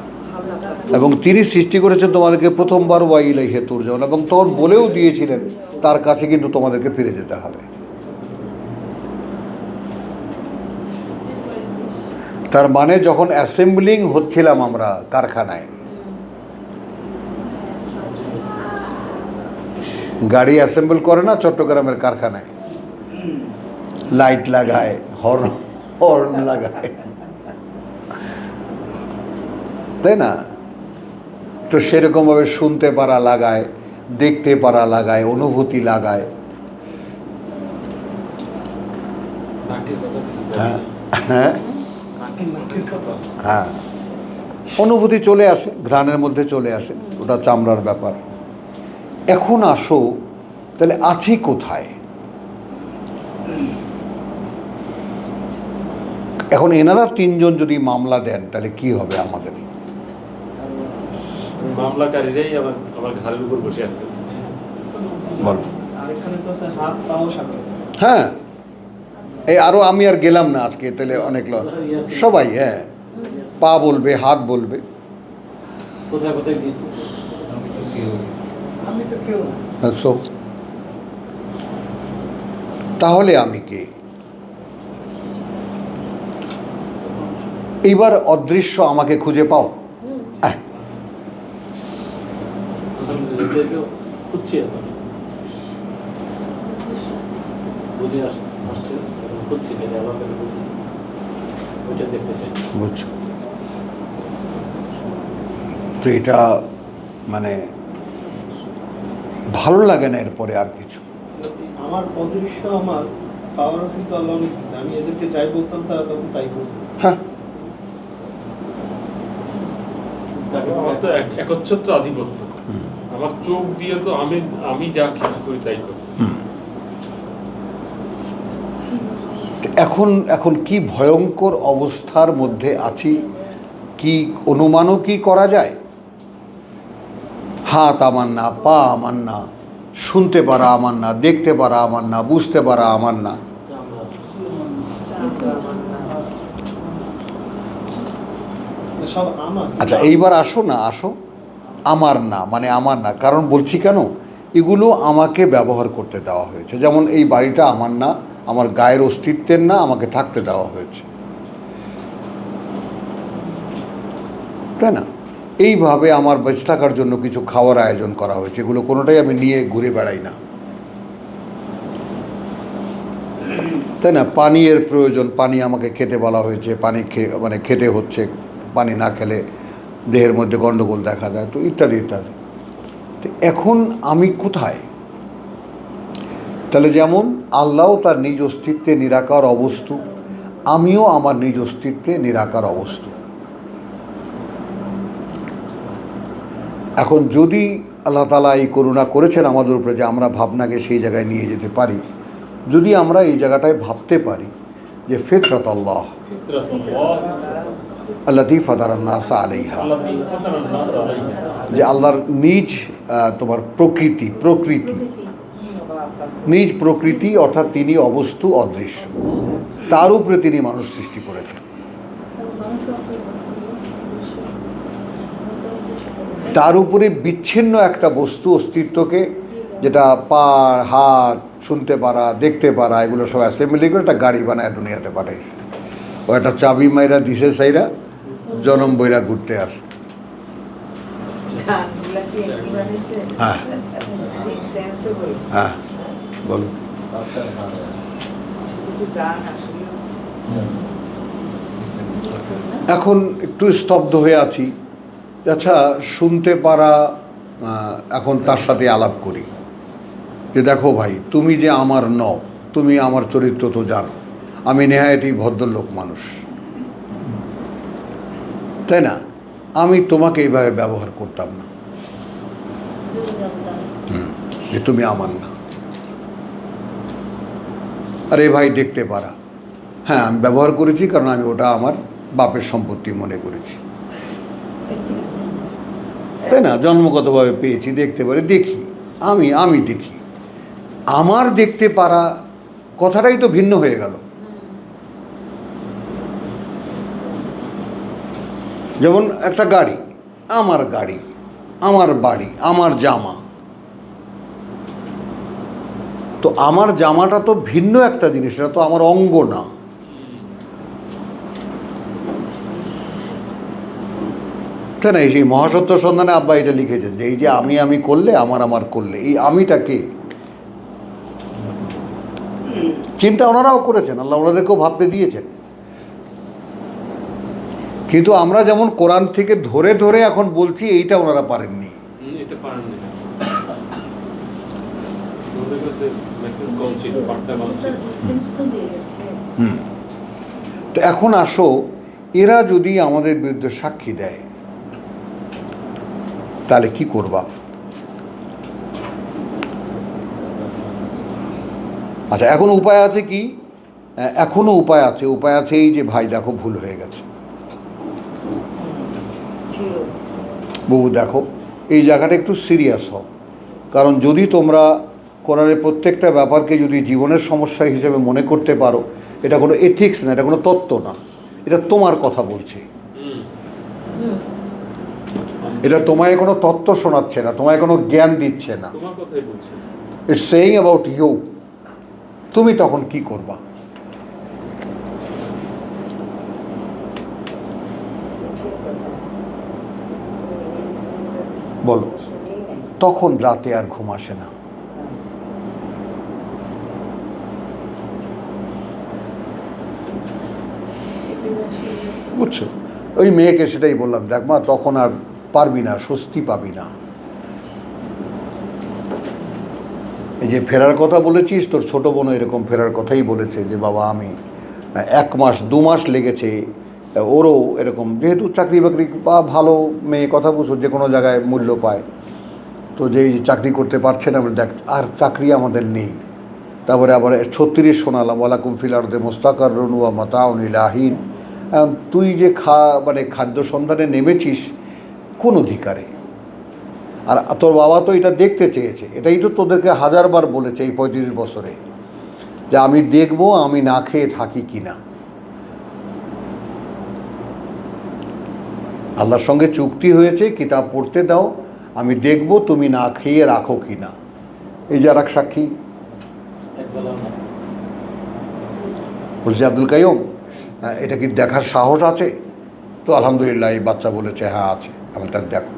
Speaker 1: এবং তিনি সৃষ্টি করেছেন তোমাদেরকে প্রথমবার, ওয়া ইলাইহি তুরজাউন, এবং তখন বলেও দিয়েছিলেন তার কাছে কিন্তু তোমাদেরকে ফিরে যেতে হবে। তার মানে যখন অ্যাসেম্বলিং হচ্ছিলাম আমরা কারখানায়, গাড়ি অ্যাসেম্বল করে না চট্টগ্রামের কারখানায়, লাইট লাগায়, হর্ন লাগায়, তাই না? তো সেরকমভাবে শুনতে পারা লাগায়, দেখতে পারা লাগায়, অনুভূতি লাগায়। হ্যাঁ হ্যাঁ হ্যাঁ, অনুভূতি চলে আসে, ঘ্রাণের মধ্যে চলে আসে, ওটা চামড়ার ব্যাপার। এখন আসো তাহলে আছি কোথায়? এখন এনারা 3 জন যদি মামলা দেন তাহলে কি হবে আমাদের?
Speaker 2: মামলাকারীরাই আমার ঘাড়ের উপর বসে আছে।
Speaker 1: বলো।
Speaker 3: আরেকখানে তো আছে হাত পাও সাথে।
Speaker 1: হ্যাঁ, এই আরো আমি আর গেলাম না আজকে, তাহলে অনেক লোক সবাই, হ্যাঁ, পা বলবে, হাত বলবে,
Speaker 2: কোথায় কোথায় গেছি
Speaker 3: আমি তো কেউ না।
Speaker 1: হ্যাঁ, so, তাহলে আমি কে? এইবার অদৃশ্য আমাকে খুঁজে পাও।
Speaker 2: খুঁজছি এখন, বুঝে আসছে, খুঁজছি না, আমার কাছে বলতেছি ওইটা দেখতে চাই।
Speaker 1: বুঝছো? তো এটা মানে ভালো লাগে না এরপরে আর কিছু।
Speaker 3: আমার অদৃশ্য আমার পাওয়ার কিন্তু আল্লাহ অনেক দিচ্ছে। আমি এদেরকে যাই বলতাম তারা তখন তাই করতো।
Speaker 1: হ্যাঁ,
Speaker 2: আমার তো একচ্ছত্র আধিপত্য। আমার চোখ দিয়ে তো আমি যা কিছু করি তাই করি।
Speaker 1: এখন কি ভয়ঙ্কর অবস্থার মধ্যে আছি, কি অনুমানও কি করা যায়? হাত আমার না, পা আমার না, শুনতে পারা আমার না, দেখতে পারা আমার না, বুঝতে পারা আমার না।
Speaker 3: সব আমার।
Speaker 1: আচ্ছা, এইবার আসো না, আসো আমার না, মানে আমার না। কারণ বলছি কেন, এগুলো আমাকে ব্যবহার করতে দেওয়া হয়েছে। যেমন এই বাড়িটা আমার না, আমার গায়ের অস্তিত্বের না, আমাকে থাকতে দেওয়া হয়েছে, তাই না? এইভাবে আমার বেঁচে থাকার জন্য কিছু খাওয়ার আয়োজন করা হয়েছে, এগুলো কোনোটাই আমি নিয়ে ঘুরে বেড়াই না। তাই না? পানীয়ের প্রয়োজন, পানি আমাকে খেতে বলা হয়েছে, পানি মানে খেতে হচ্ছে, পানি না খেলে দেহের মধ্যে গণ্ডগোল দেখা যায়, তো ইত্যাদি ইত্যাদি। তো এখন আমি কোথায়? তাহলে যেমন আল্লাহও তার নিজ অস্তিত্বে নিরাকার অবস্তু, আমিও আমার নিজ অস্তিত্বে নিরাকার অবস্তু। এখন যদি আল্লাহ তাআলা এই করুণা করেছেন আমাদের উপরে যে আমরা ভাবনাকে সেই জায়গায় নিয়ে যেতে পারি, যদি আমরা এই জায়গাটায় ভাবতে পারি যে ফিতরাত আল্লাহ আল্লাতী ফাতারান নাস আলাইহা, যে আল্লাহর নিজ তোমার প্রকৃতি নিজ প্রকৃতি, অর্থাৎ তিনি অবস্তু অদৃশ্য, তার উপরে তিনি মানুষ সৃষ্টি করেছেন। তার উপরে বিচ্ছিন্ন একটা বস্তু অস্তিত্বকে, যেটা পা, হাত, শুনতে পারা, দেখতে পারা, এগুলো সব অ্যাসেম্বলি করে একটা গাড়ি বানায় দুনিয়াতে পাঠাইছে। ও একটা চাবি মাইরা দিছে সাইরা জনম বইরা ঘুরতে আসে। হ্যাঁ হ্যাঁ বলো। এখন একটু স্তব্ধ হয়ে আছি। আচ্ছা, শুনতে পারা, এখন তার সাথে আলাপ করি যে দেখো ভাই, তুমি যে আমার নও, তুমি আমার চরিত্র তো জানো, আমি নেহায়েতই ভদ্রলোক মানুষ, তাই না? আমি তোমাকে এইভাবে ব্যবহার করতাম না, যে তুমি আমার না। আরে ভাই, দেখতে পারা, হ্যাঁ আমি ব্যবহার করেছি, কারণ আমি ওটা আমার বাপের সম্পত্তি মনে করেছি, তাই না? জন্মগতভাবে পেয়েছি, দেখতে পারি, দেখি, আমি দেখি। আমার দেখতে পারা কথাটাই তো ভিন্ন হয়ে গেল। যেমন একটা গাড়ি, আমার বাড়ি, আমার জামা, তো আমার জামাটা তো ভিন্ন একটা জিনিস, এটা তো আমার অঙ্গ না। তাই না? এই সেই মহাসত্য সন্ধানে আব্বা এটা লিখেছেন যে এই যে আমি করলে, আমার করলে, এই আমিটাকে চিন্তা ওনারাও করেছেন, আল্লাহ ওনাদেরকেও ভাবতে দিয়েছেন। কিন্তু আমরা যেমন কোরআন থেকে ধরে ধরে এখন বলছি, এইটা ওনারা পারেননি।
Speaker 2: এটা পারেননি। ওদের কাছে মেসেজ কল ছিল, বার্তা কল ছিল।
Speaker 1: তো এখন আসো, এরা যদি আমাদের বিরুদ্ধে সাক্ষী দেয় তাহলে কি করবা? আচ্ছা, এখন উপায় আছে কি? এখনো উপায় আছে এই যে ভাই দেখো ভুল হয়ে গেছে, বউ দেখো এই জায়গাটা একটু সিরিয়াস হও, কারণ যদি তোমরা কোরআনের প্রত্যেকটা ব্যাপারকে যদি জীবনের সমস্যা হিসেবে মনে করতে পারো, এটা কোনো এথিক্স না, এটা কোনো তত্ত্ব না, এটা তোমার কথা বলছে, এটা তোমায় কোনো তত্ত্ব শোনাচ্ছে না, তোমায় কোনো জ্ঞান দিচ্ছে না,
Speaker 2: তোমার কথাই বলছে।
Speaker 1: It's saying about you. তুমি তখন কি করবা? বলো। তখন রাতে আর ঘুম আসে না। বুঝছো? ওই মেয়েকে সেটাই বললাম, দেখ মা, তখন আর পারবি না, স্বস্তি পাবি না। এই যে ফেরার কথা বলেছিস, তোর ছোটো বোনও এরকম ফেরার কথাই বলেছে যে বাবা আমি 1 মাস 2 মাস লেগেছে, ওরও এরকম, যেহেতু চাকরি বাকরি বা ভালো মেয়ে, কথা বুঝো, যে কোনো জায়গায় মূল্য পায়, তো যেই চাকরি করতে পারছে না, দেখ আর চাকরি আমাদের নেই। তারপরে আবার 36 শোনালাম, ওয়ালাকুম ফিল আরদে মুস্তাকাররুন ওয়া মাতাউন ইলা হিন। তুই যে মানে খাদ্য সন্ধানে নেমেছিস কোন অধিকারে? আর তোর বাবা তো এটা দেখতে চেয়েছে, এটাই তো তোদেরকে 1000 বার বলেছে এই 35 বছরে, যে আমি দেখবো আমি না খেয়ে থাকি কিনা। আল্লাহর সঙ্গে চুক্তি হয়েছে, কিতাব পড়তে দাও, আমি দেখব তুমি না খেয়ে রাখো কিনা। এই যে আর এক সাক্ষী বলছে, আব্দুল কাইয়ুম এটা কি দেখার সাহস আছে? তো আলহামদুলিল্লাহ এই বাচ্চা বলেছে হ্যাঁ আছে। আমি তাহলে দেখো।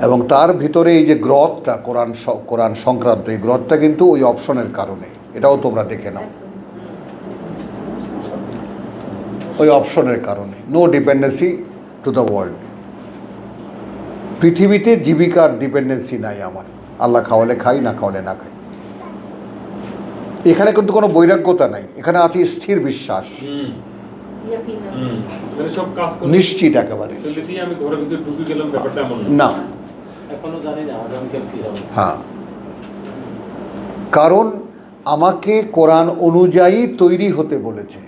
Speaker 1: এবং তার ভিতরে এই যে গ্রথটা কোরআন সংক্রান্ত, এই গ্রথটা কিন্তু ওই অপশনের কারণে, এটাও তোমরা দেখে নাও, ওই অপশনের কারণে। No dependency to the world. পৃথিবীতে জীবিকার ডিপেন্ডেন্সি নাই আমার, আল্লাহ খাওয়ালে খাই, না খাওয়ালে না খাই। এখানে কিন্তু কোনো বৈরাগ্যতা নাই, এখানে আছে স্থির বিশ্বাস,
Speaker 2: মানে সব কাজ করে
Speaker 1: নিশ্চিত একেবারে।
Speaker 2: সেদিকেই আমি ঘরের ভিতরে ঢুকে গেলাম, ব্যাপারটা এমন
Speaker 1: না,
Speaker 4: এখনো জানি না আগামীকাল কি হবে।
Speaker 1: হ্যাঁ, কারণ আমাকে কোরআন অনুযায়ী তৈরি হতে বলেছে।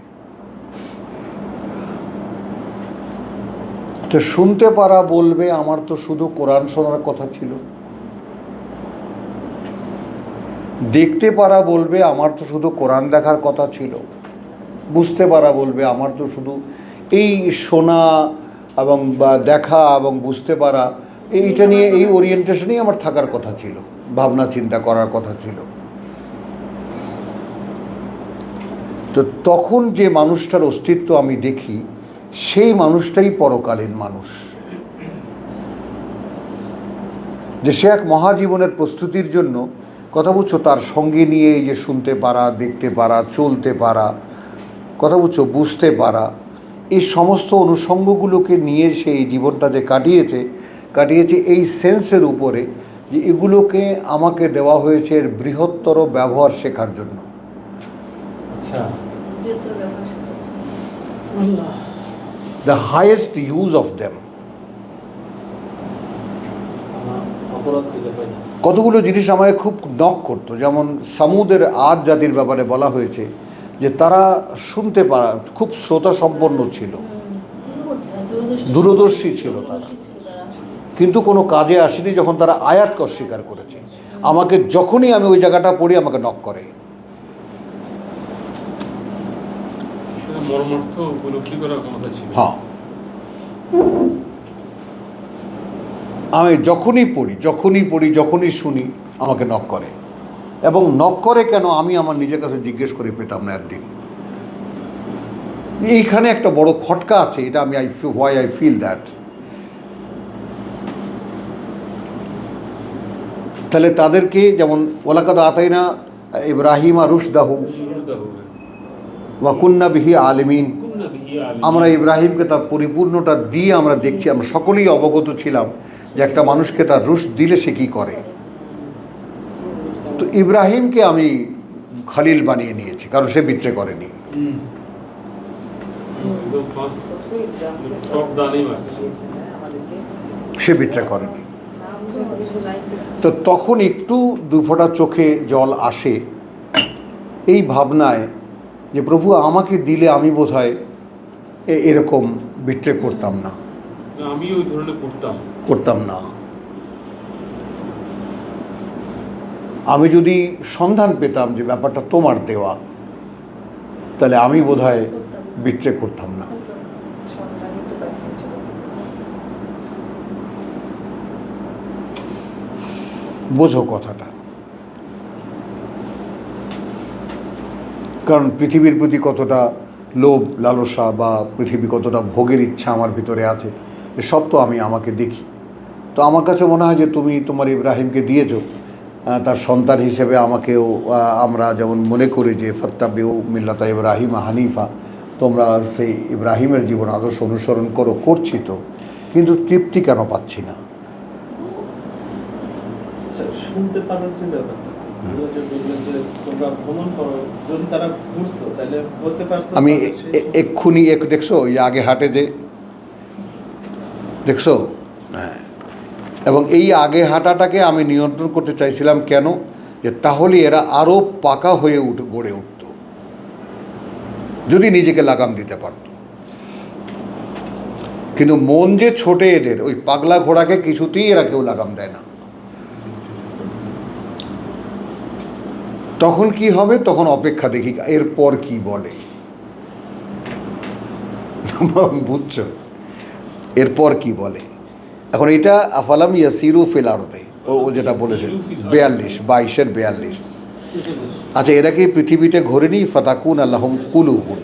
Speaker 1: তো শুনতে পারা বলবে আমার তো শুধু কোরআন শোনার কথা ছিল, দেখতে পারা বলবে আমার তো শুধু কোরআন দেখার কথা ছিল, বুঝতে পারা বলবে আমার তো শুধু এই শোনা এবং বা দেখা এবং বুঝতে পারা, এইটা নিয়ে এই ওরিয়েন্টেশনেই আমার থাকার কথা ছিল, ভাবনা চিন্তা করার কথা ছিল। তো তখন যে মানুষটার অস্তিত্ব আমি দেখি, সেই মানুষটাই পরকালীন মানুষ, যে সে এক মহাজীবনের প্রস্তুতির জন্য, কথা বুঝছো, তার সঙ্গে নিয়ে এই যে শুনতে পারা, দেখতে পারা, চলতে পারা, কথা বুঝছো, বুঝতে পারা, এই সমস্ত অনুষঙ্গগুলোকে নিয়ে সে এই জীবনটা যে কাটিয়েছে এই সেন্সের উপরে, যে এগুলোকে আমাকে দেওয়া হয়েছে এর বৃহত্তর ব্যবহার শেখার জন্য।
Speaker 2: আচ্ছা,
Speaker 1: the highest use of them.
Speaker 4: অপরাধ খুঁজে পাই না।
Speaker 1: কতগুলো জিনিস আমাকে খুব নক করতো, যেমন সামুদের আদ জাতির ব্যাপারে বলা হয়েছে যে তারা শুনতে পারা, খুব শ্রোতা সম্পন্ন ছিল, দূরদর্শী ছিল তারা, কিন্তু কোনো কাজে আসেনি যখন তারা আয়াতকে অস্বীকার করেছে। আমাকে যখনই আমি ওই জায়গাটা পড়ি আমাকে নক করে।
Speaker 2: মর্মার্থ উপলব্ধি করার ক্ষমতা ছিল।
Speaker 1: হ্যাঁ, আমি যখনই পড়ি যখনই শুনি আমাকে নক করে, এবং নক করে কেন আমি আমার নিজের কাছে জিজ্ঞেস করে পেতাম না একদিন। এইখানে একটা বড় খটকা আছে, এটা আমি হোয়াই আই ফিল দ্যাট। তাহলে তাদেরকে যেমন ওয়ালাকাদ আতাইনা ইব্রাহিমা রুশদাহু ওয়া কুন্না বিহি আলিমিন, আমরা ইব্রাহিমকে তার পরিপূর্ণটা দিয়ে আমরা দেখছি, আমরা সকলেই অবগত ছিলাম যে একটা মানুষকে তার রুশদ দিলে সে কী করে। তো ইব্রাহিমকে আমি খালিল বানিয়ে নিয়েছি, কারণ সে বিট্রে করেনি। সে বিট্রে করেনি। তো তখন একটু দুফোঁটা চোখে জল আসে এই ভাবনায় যে প্রভু আমাকে দিলে আমি বোধহয় এরকম বিট্রে করতাম না,
Speaker 2: আমি ওই ধরনের
Speaker 1: করতাম না। আমি যদি সন্ধান পেতাম যে ব্যাপারটা তোমার দেওয়া, তাহলে আমি বোধহয় বিট্রে করতাম না। বোঝো কথাটা। কারণ পৃথিবীর প্রতি কতটা লোভ লালসা বা পৃথিবী কতটা ভোগের ইচ্ছা আমার ভিতরে আছে, এসব তো আমি আমাকে দেখি। তো আমার কাছে মনে হয় যে তুমি তোমার ইব্রাহিমকে দিয়েছো, তার সন্তান হিসেবে আমাকেও আমরা যেমন মনে করি যে ফাত্তাবিউ মিল্লাতা ইব্রাহিম হানিফা, তোমরা সেই ইব্রাহিমের জীবন আদর্শ অনুসরণ করছি তো, কিন্তু তৃপ্তি কেন পাচ্ছি না?
Speaker 3: শুনতে পারার যে ব্যাপারটা, যে তোমরা ভ্রমণ করো, যদি তারা ঘুরতো তাহলে বলতে পারতো।
Speaker 1: আমি এক্ষুনি দেখছো ওই আগে হাটে যে দেখছো, হ্যাঁ, এবং এই আগে হাঁটাটাকে আমি নিয়ন্ত্রণ করতে চাইছিলাম। কেন? যে তাহলে এরা আরও পাকা হয়ে গড়ে উঠত, যদি নিজেকে লাগাম দিতে পারত। কিন্তু মন যে ছোটে এদের, ওই পাগলা ঘোড়াকে কিছুতেই এরা কেউ লাগাম দেয় না। তখন কি হবে? তখন অপেক্ষা দেখি এরপর কি বলে, বুঝছো? এরপর কি বলে। এখন এটা আফালাম ইয়াসিরু ফিল আরদে, ও যেটা বলেছে 42 আচ্ছা, এরা কি পৃথিবীতে ঘোরেনি? ফাতাকুন আল্লাহুম কুলুবুন,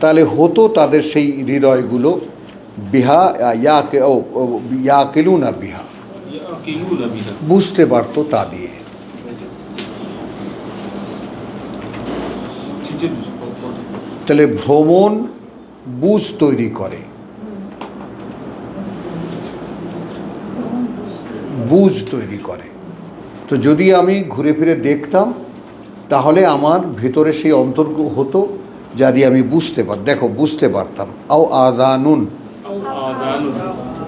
Speaker 1: তাহলে হতো তাদের সেই হৃদয়গুলো বিহা ইয়াকিলুনা বিহা,
Speaker 2: ইয়াকিলুনা বিহা।
Speaker 1: বুঝতে পারতো তা দিয়ে।
Speaker 2: 46
Speaker 1: তাহলে ভ্রমণ বুঝ তৈরি করে, বুঝ তৈরি করে। তো যদি আমি ঘুরে ফিরে দেখতাম তাহলে আমার ভেতরে সেই অন্তর হতো যা দিয়ে আমি দেখো বুঝতে পারতাম। আও আযানুন,
Speaker 2: আযানুন,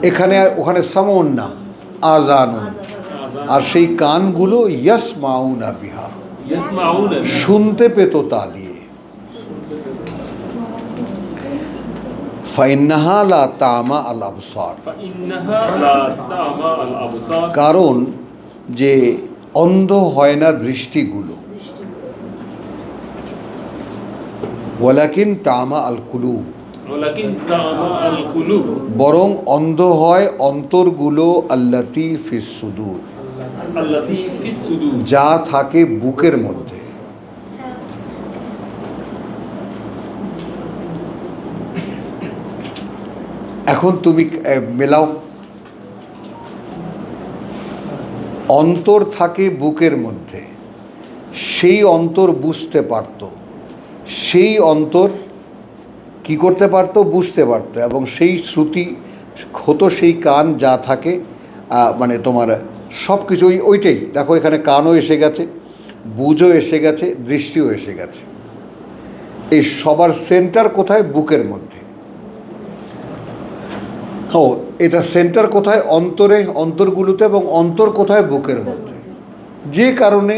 Speaker 1: এখানে ওখানে সামউন না, আযানুন। আর সেই কানগুলো ইয়াসমাউনা বিহা,
Speaker 2: ইয়াসমাউনা বিহা,
Speaker 1: শুনতে পেত তা দিয়ে। ফাইন্নাহা লা তামা আল আবসার,
Speaker 2: ফাইন্নাহা লা তামা আল আবসার,
Speaker 1: কারণ যে অন্ধ হয় না দৃষ্টিগুলো, ওয়ালাকিন তামা আল কুলুব,
Speaker 2: ওয়ালাকিন তামা আল কুলুব,
Speaker 1: বরং অন্ধ হয় অন্তরগুলো আল্লাতী ফিস সুদূর,
Speaker 2: আল্লাতী ফিস সুদূর,
Speaker 1: যা থাকে বুকের মধ্যে। এখন তুমি মেলাও, অন্তর থাকে বুকের মধ্যে, সেই অন্তর বুঝতে পারত, সেই অন্তর কি করতে পারতো, বুঝতে পারতো, এবং সেই শ্রুতি হতো সেই কান যা থাকে, মানে তোমার সব কিছু ওইটাই। দেখো এখানে কানও এসে গেছে, বুঝও এসে গেছে, দৃষ্টিও এসে গেছে। এই সবার সেন্টার কোথায়? বুকের মধ্যে। ও, এটা সেন্টার কোথায়? অন্তরে, অন্তরগুলোতে, এবং অন্তর কোথায়? বুকের মধ্যে। যে কারণে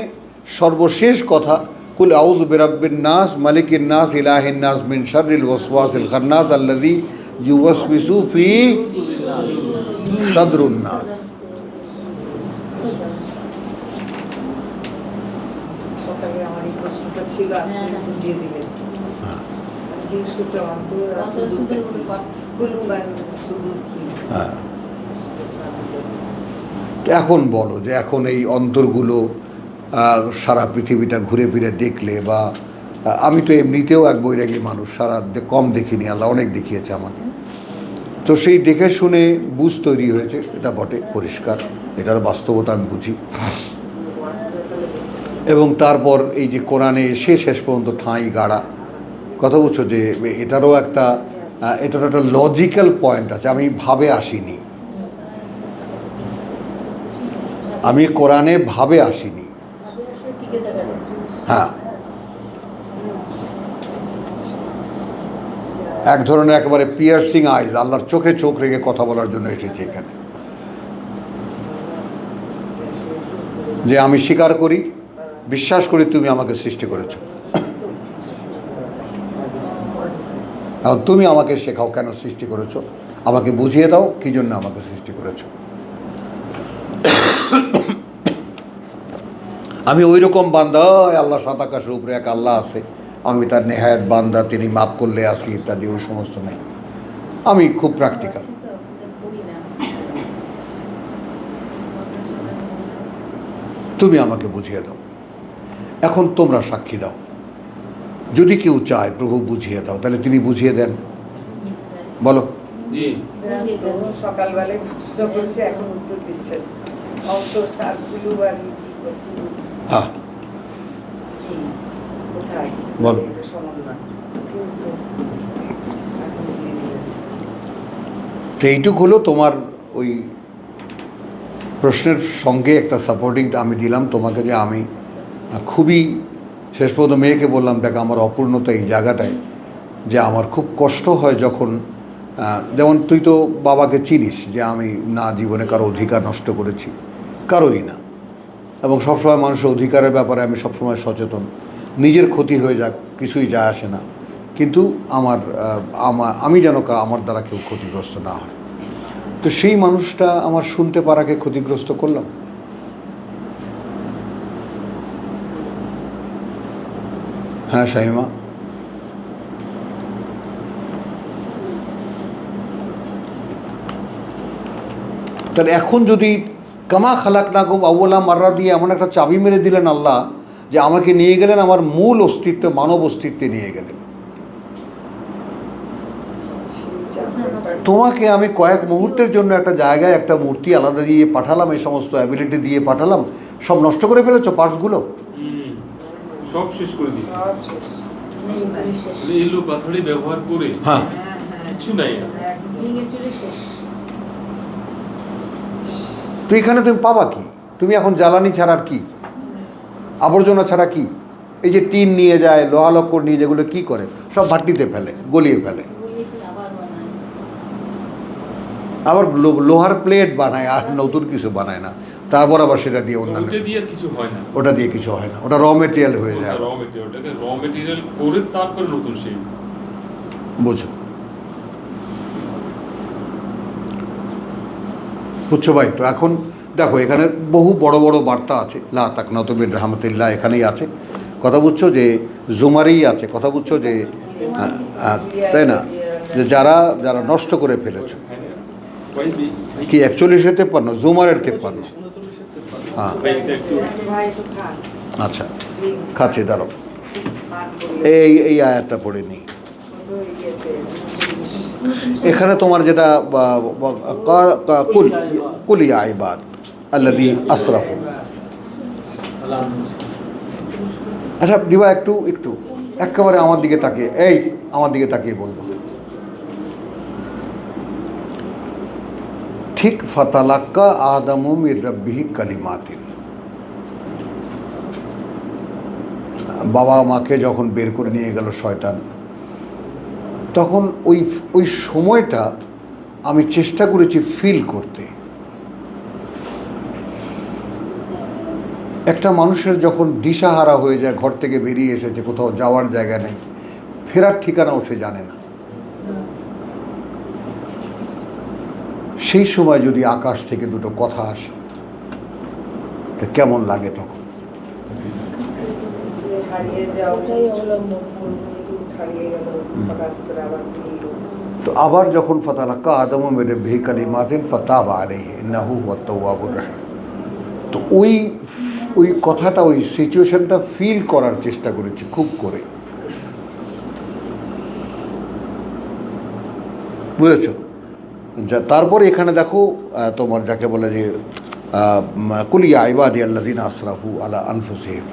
Speaker 1: সর্বশেষ কথা, কুল আউযু বিরাব্বিন নাস মালিকিন নাস ইলাহিন নাস মিন শাররিল ওয়াসওয়াসিল খান্নাস আল্লাযী ইউওয়াসবিসু ফি সাদরুন নাস।
Speaker 5: সকালে আমার এই প্রশ্নটা ছিল, আজকে একটু দিয়ে দিলেন।
Speaker 1: হ্যাঁ,
Speaker 5: আমি জিজ্ঞেস করছিলাম অন্তর আর সুদূরটা কি? কুলুব আর সুদূর কি?
Speaker 1: হ্যাঁ। এখন বলো যে এখন এই অন্তরগুলো সারা পৃথিবীটা ঘুরে ফিরে দেখলে, বা আমি তো এমনিতেও এক বৈরাগী মানুষ, সারা কম দেখিনি, আল্লাহ অনেক দেখিয়েছে আমাকে। তো সেই দেখে শুনে বুঝ তৈরি হয়েছে, এটা বটে, পরিষ্কার, এটার বাস্তবতা আমি বুঝি। এবং তারপর এই যে কোরআনে এসে শেষ পর্যন্ত ঠাঁই গাড়া, কথা বুঝছো, যে এটারও একটা লজিক্যাল পয়েন্ট আছে। আমি ভাবে আসিনি, আমি কোরআনে ভাবে আসিনি। হ্যাঁ, এক ধরনের একেবারে পিয়ার্সিং আইজ, আল্লাহর চোখে চোখ রেখে কথা বলার জন্য এসেছি এখানে। যে আমি স্বীকার করি, বিশ্বাস করি তুমি আমাকে সৃষ্টি করেছো, এখন তুমি আমাকে শেখাও কেন সৃষ্টি করেছো, আমাকে বুঝিয়ে দাও কী জন্য আমাকে সৃষ্টি করেছো। আমি ওই রকম বান্দা, আল্লাহ সাত আকাশের উপরে এক আল্লাহ আছে, আমি তার নেহায়েত বান্দা, তিনি মাফ করলে আসি ইত্যাদি, ওই সমস্ত নেই। আমি খুব প্র্যাকটিক্যাল। তুমি আমাকে বুঝিয়ে দাও, এখন তোমরা সাক্ষী দাও। যদি কেউ চায় প্রভু বুঝিয়ে দাও, তাহলে তিনি বুঝিয়ে দেন। বলো।
Speaker 2: জি,
Speaker 5: তো সকালবেলায় প্রশ্ন করেছে, এখন উত্তর দিচ্ছেন। অন্তর আর কুলুব আর কি করছি?
Speaker 1: হ্যাঁ,
Speaker 5: কি কোথায়?
Speaker 1: বলো।
Speaker 5: এটা সমন্বয় কিন্তু এখন দিয়ে দিলেন।
Speaker 1: তো এইটুক হলো তোমার ওই প্রশ্নের সঙ্গে একটা সাপোর্টিং আমি দিলাম তোমাকে, যে আমি খুবই শেষ পর্যন্ত মেয়েকে বললাম, দেখ আমার অপূর্ণতা এই জায়গাটায়, যে আমার খুব কষ্ট হয় যখন, যেমন তুই তো বাবাকে চিনিস, যে আমি না জীবনে কারো অধিকার নষ্ট করেছি, কারোই না, এবং সবসময় মানুষের অধিকারের ব্যাপারে আমি সবসময় সচেতন। নিজের ক্ষতি হয়ে যাক কিছুই যায় আসে না, কিন্তু আমি যেন আমার দ্বারা কেউ ক্ষতিগ্রস্ত না হয়। তো সেই মানুষটা আমার শুনতে পারাকে ক্ষতিগ্রস্ত করলাম। হ্যাঁ শাহিমা, তাহলে এখন যদি কামা খালাক না গো আউ্লা মাররা দিয়ে এমন একটা চাবি মেরে দিলেন আল্লাহ, যে আমাকে নিয়ে গেলেন আমার মূল অস্তিত্বে, মানব অস্তিত্বে নিয়ে গেলেন।
Speaker 5: সেই চাপের
Speaker 1: তোমাকে আমি কয়েক মুহূর্তের জন্য একটা জায়গায় একটা মূর্তি আলাদা দিয়ে পাঠালাম, এই সমস্ত অ্যাবিলিটি দিয়ে পাঠালাম, সব নষ্ট করে ফেলেছো পার্টসগুলো।
Speaker 2: সব শেষ করে দিচ্ছি।
Speaker 5: সব শেষ।
Speaker 2: এলো পাথরে ব্যবহার করে
Speaker 1: হ্যাঁ,
Speaker 2: কিছু নাই আর।
Speaker 6: ভেঙে চুরে শেষ।
Speaker 1: তো এখানে তুমি পাবা কি? তুমি এখন জ্বালানি ছাড়া আর কি, আবর্জনা ছাড়া কি? এই যে টিন নিয়ে যায়, লোহা লক্কর নিয়ে, যেগুলো কি করে সব ভাট্টিতে ফেলে, গলিয়ে ফেলে,
Speaker 6: বলিয়ে ফেলে আবার বানায়।
Speaker 1: আবার লোহার প্লেট বানায়, আর নতুন কিছু বানায় না। তারপর আবার সেটা দিয়ে অন্যান্য,
Speaker 2: ওটা দিয়ে আর কিছু হয় না।
Speaker 1: ওটা দিয়ে কিছু হয় না, ওটা র মেটেরিয়াল হয়ে যায়।
Speaker 2: র মেটেরিয়াল, ওটাকে র মেটেরিয়াল করে তারপরে নতুন শেপ।
Speaker 1: বুঝো, বুঝছো ভাই? তো এখন দেখো এখানে বহু বড় বড় বার্তা আছে, লা তাকনাতু মিন রাহমাতিল্লাহ এখানেই আছে, কথা বুঝছো? যে জুমারেই আছে, কথা বুঝছো? যে তাই না, যে যারা যারা নষ্ট করে ফেলেছো, কি 41-53 জুমারের 53। হ্যাঁ,
Speaker 2: ভাই এটা একটু
Speaker 5: ভাই তো খান।
Speaker 1: আচ্ছা খাচ্ছি, দাঁড়াও
Speaker 5: পান করলে
Speaker 1: এই আয়াতটা পড়ে নিই।
Speaker 5: শুধু ইয়েতে,
Speaker 1: এখানে তোমার যেটা কুল ইয়া ইবাদ আল্লাযী আসরাফু। আচ্ছা দিবা, একটু একটু একেবারে আমার দিকে তাকিয়ে, এই আমার দিকে তাকিয়ে বলবো, ঠিক ফাতালাক্কা আদামু মির রাব্বিহি কালিমাতিন। বাবা মাকে যখন বের করে নিয়ে গেল শয়তান, তখন ওই সময়টা আমি চেষ্টা করেছি ফিল করতে। একটা মানুষের যখন দিশাহারা হয়ে যায়, ঘর থেকে বেরিয়ে এসেছে, কোথাও যাওয়ার জায়গা নেই, ফেরার ঠিকানাও সে জানে না, সেই সময় যদি আকাশ থেকে দুটো কথা আসে, তা কেমন লাগে তখন?
Speaker 5: যে হারিয়ে যাও,
Speaker 6: ওটাই অবলম্বন।
Speaker 5: মরুভূমি হারিয়ে গেল, হঠাৎ করে আবার ফিরে এলো।
Speaker 1: তো আবার যখন ফাতালাক্কা আদমু মির রাব্বিহি কালিমাতিন ফাতাবা আলাইহি ইন্নাহু হুয়াত তাওয়াবুর রাহিম, তো ওই কথাটা, ওই সিচুয়েশনটা ফিল করার চেষ্টা করেছি খুব করে, বুঝেছো? তারপরে এখানে দেখো তোমার যাকে বলে যে কুল ইয়া ইবাদি আল্লাযীনা আসরাফু আলা আনফুসিহিম,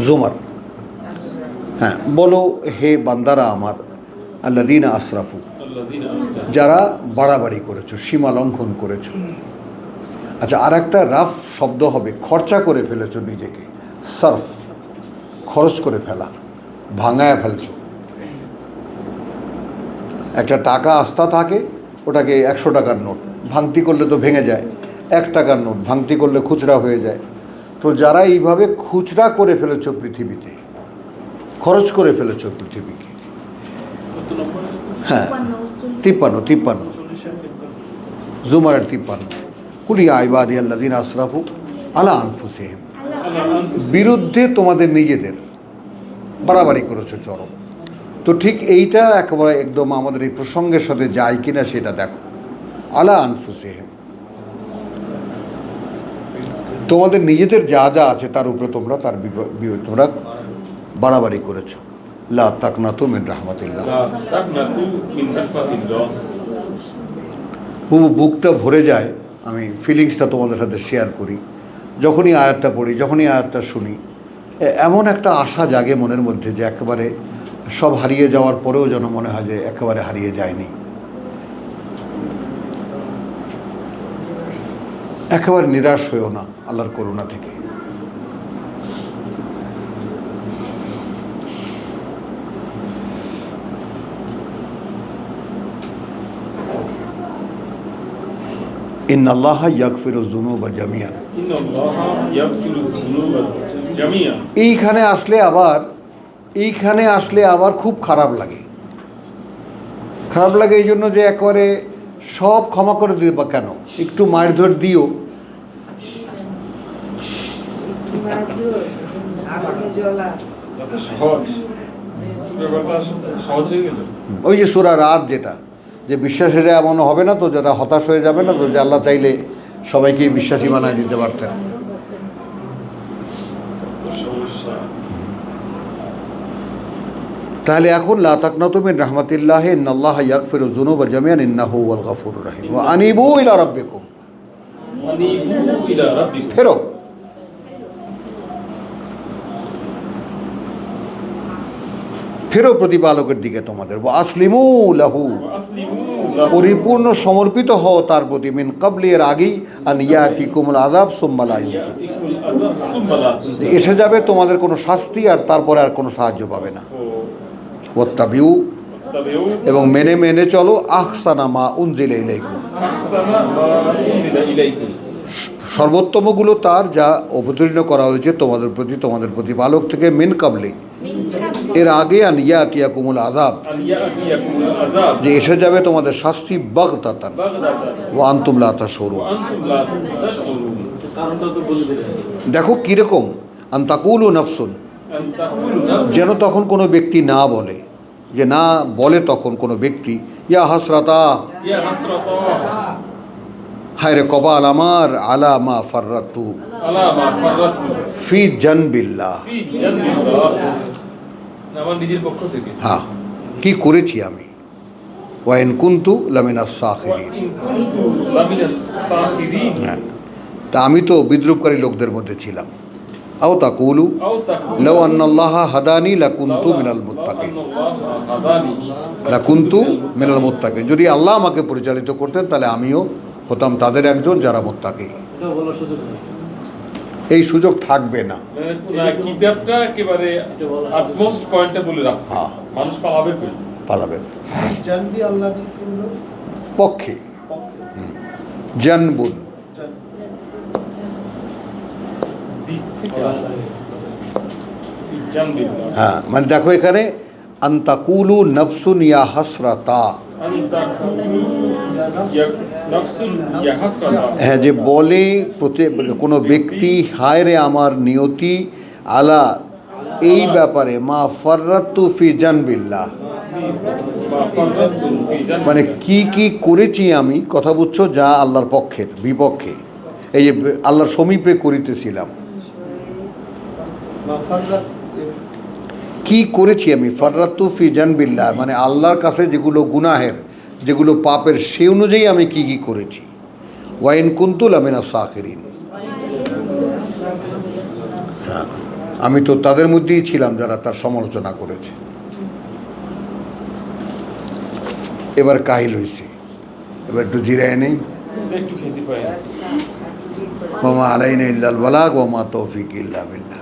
Speaker 1: জুমার। হ্যাঁ, বলো হে বান্দারা আমার, আল্লাযীনা আসরাফু, যারা বাড়াবাড়ি করেছো, সীমা লঙ্ঘন করেছো। আচ্ছা, আর একটা রাফ শব্দ হবে, খরচা করে ফেলেছো নিজেকে, সার্ফ, খরচ করে ফেলা, ভাঙায় ফেলছো। একটা টাকা আস্থা থাকে, ওটাকে 100 টাকার নোট ভাঙতি করলে তো ভেঙে যায়, 1 টাকার নোট ভাঙতি করলে খুচরা হয়ে যায়। তো যারা এইভাবে খুচরা করে ফেলেছো পৃথিবীতে, খরচ করে ফেলেছো পৃথিবীকে, হ্যাঁ 53 জুমারের 53, কুল ইয়া ইবাদি আল্লাযীনা আসরাফু আলা আনফুসিহিম, বিরুদ্ধে তোমাদের নিজেদের বাড়াবাড়ি করেছো চরম। তো ঠিক এইটা একেবারে একদম আমাদের এই প্রসঙ্গের সাথে যায় কিনা সেটা দেখো, আলা আনফুসিহিম, তোমাদের নিজেদের যা যা আছে তার উপরে তোমরা তোমরা বাড়াবাড়ি করেছো। লা তাকনাতু মিন রাহমাতিল্লাহ, বুকটা ভরে যায়। আমি ফিলিংসটা তোমাদের সাথে শেয়ার করি, যখনই আয়াতটা পড়ি, যখনই আয়াতটা শুনি, এমন একটা আশা জাগে মনের মধ্যে যে একেবারে সব হারিয়ে যাওয়ার পরেও যেন মনে হয় যে একেবারে হারিয়ে যায়নি, একেবারে নিরাশ হয়েও না আল্লাহর করুণা থেকে। ইন্নাল্লাহা ইয়াগফিরুয যুনুবা জামিআন, এইখানে আসলে আবার খুব খারাপ লাগে। এই জন্য যে একবারে সব ক্ষমা করে দিবে, বা কেন একটু মায়ের ধর দিও,
Speaker 5: আগুনে জ্বলা,
Speaker 2: সহজ হয়ে গেল।
Speaker 1: ওই যে সূরা রাত, যেটা যে বিশ্বাসের এমন হবে না তো, যারা হতাশ হয়ে যাবে না তো, যে আল্লাহ চাইলে সবাইকে বিশ্বাসী বানায় দিতে পারতেন। তাহলে এখন লা তাকনাতু মিন রাহমাতিল্লাহি ইন্নাল্লাহা ইয়াগফিরু যুনুবা জামিআন ইন্নাহু হুয়াল গফুরুর রাহিম ওয়া আনিবু ইলা রাব্বিকুম
Speaker 2: আনিবু ইলা রাব্বিকুম।
Speaker 1: ফেরো ফেরো প্রতিপালকের দিকে তোমাদের ওয়া আসলিমু লাহু
Speaker 2: আসলিমু লাহু।
Speaker 1: পরিপূর্ণ সমর্পিত হও তার প্রতি মিন ক্বাবলি এর আগেই আন ইয়াতিকুমুল আযাব সুম্মা লা ইউনসুর
Speaker 2: ইয়াতিকুল আযাব সুম্মা লা তুনসুর।
Speaker 1: এসে যাবে তোমাদের কোনো শাস্তি আর তারপরে আর কোনো সাহায্য পাবে না ওয়াত্তাবিউ
Speaker 2: তাবিউ
Speaker 1: এবং মেনে মেনে চলো আহসানা মা উনজিলা ইলাইকুম
Speaker 2: আহসানা মা উনজিলা ইলাইকুম।
Speaker 1: সর্বোত্তমগুলো তার যা অবতীর্ণ করা হয়েছে তোমাদের প্রতি তোমাদের প্রতিপালক থেকে মিন কাবলি এর আগে আন ইয়াতিয়াকুমুল আযাব
Speaker 2: আন ইয়াতিয়াকুমুল আযাব
Speaker 1: যে এসে যাবে তোমাদের শাস্তি বাগতাতান
Speaker 2: বাগদাতান
Speaker 1: ওয়া আনতুম লা তাশউরুন।
Speaker 2: ওয়া আনতুম লা তাশউরুন।
Speaker 4: কারণটা তো বলে দিলেন।
Speaker 1: দেখো কীরকম আন তাকুলু নাফসুন,
Speaker 2: আন তাকুলু নাফস
Speaker 1: যেন তখন কোনো ব্যক্তি না বলে, যে না বলে তখন কোনো ব্যক্তি ইয়া হাসরাতা,
Speaker 2: ইয়া হাসরাতা
Speaker 1: হায় রে কপাল আমার, আলা মা ফাররাতু
Speaker 2: আলা মা ফাররাতু
Speaker 1: ফি জানবিল্লাহ,
Speaker 2: ফি জান্নাতিল্লাহ। আমার নিজের পক্ষ থেকে
Speaker 1: হ্যাঁ কি করেছি আমি, ওয়াইন কুন্তু লামিনাস সাখিরিন,
Speaker 2: ইন কুনতু লামিনাস সাখিরিন।
Speaker 1: হ্যাঁ তা আমি তো বিদ্রুপকারী লোকদের মধ্যে ছিলাম। আও তাকুলু
Speaker 2: আও তাকুলু
Speaker 1: লাউ আন্নাল্লাহা হাদানি লাকুনতু মিনাল মুত্তাকিন, লাকুনতু মিনাল মুত্তাকিন, যদি আল্লাহ আমাকে পরিচালিত করতেন তাহলে আমিও হতাম তাদের একজন যারা মুত্তাকি।
Speaker 4: এটা বলার সুযোগ নেই।
Speaker 1: এই সুযোগ থাকবে না।
Speaker 2: কিতাবটা একেবারে আটমোস্ট পয়েন্টটা বলে রাখছে,
Speaker 1: হ্যাঁ।
Speaker 2: মানুষ পালাবে কই?
Speaker 1: পালাবে
Speaker 3: জানবি আল্লাহ দিয়ে কি হলো?
Speaker 1: পক্ষে
Speaker 3: পক্ষে।
Speaker 1: জানবুন,
Speaker 3: জান-
Speaker 2: দিক থেকে জানবিল্লাহ।
Speaker 1: হ্যাঁ মানে দেখো এখানে আন্তাকুলু নফসুন ইয়া হাসরাতা,
Speaker 2: আন তাকুলু নাফসুন ইয়া হাসরাতা।
Speaker 1: হ্যাঁ যে বলে কোনো ব্যক্তি হায় রে আমার নিয়তি আলা এই ব্যাপারে মা ফাররাতু ফি জানবিল্লাহ,
Speaker 2: মা ফাররাতু ফি জান্নাতিল্লাহ।
Speaker 1: মানে কি কি করেছি আমি, কথা বুঝছো, যা আল্লাহর পক্ষের বিপক্ষে, এই যে আল্লাহর সমীপে করিতেছিলাম,
Speaker 3: মাফাররাত
Speaker 1: কি করেছি আমি, ফাররাতু ফি জানবিল্লাহ মানে আল্লাহর কাছে যেগুলো গুনাহের, যেগুলো পাপের, সেই অনুযায়ী আমি কি কি করেছি। ওয়াইন কুনতু লামিনাস সাখিরিন, হ্যাঁ আমি তো তাদের মধ্যেই ছিলাম যারা তার সমালোচনা করেছে। এবার কাহিল হয়েছে, এবার একটু জিরায় নেই।
Speaker 2: একটু খেতে পাই না।
Speaker 1: ওয়া মা আলাইনা ইল্লাল বালাগ ওয়া মা তৌফিক ইল্লা বিল্লাহ।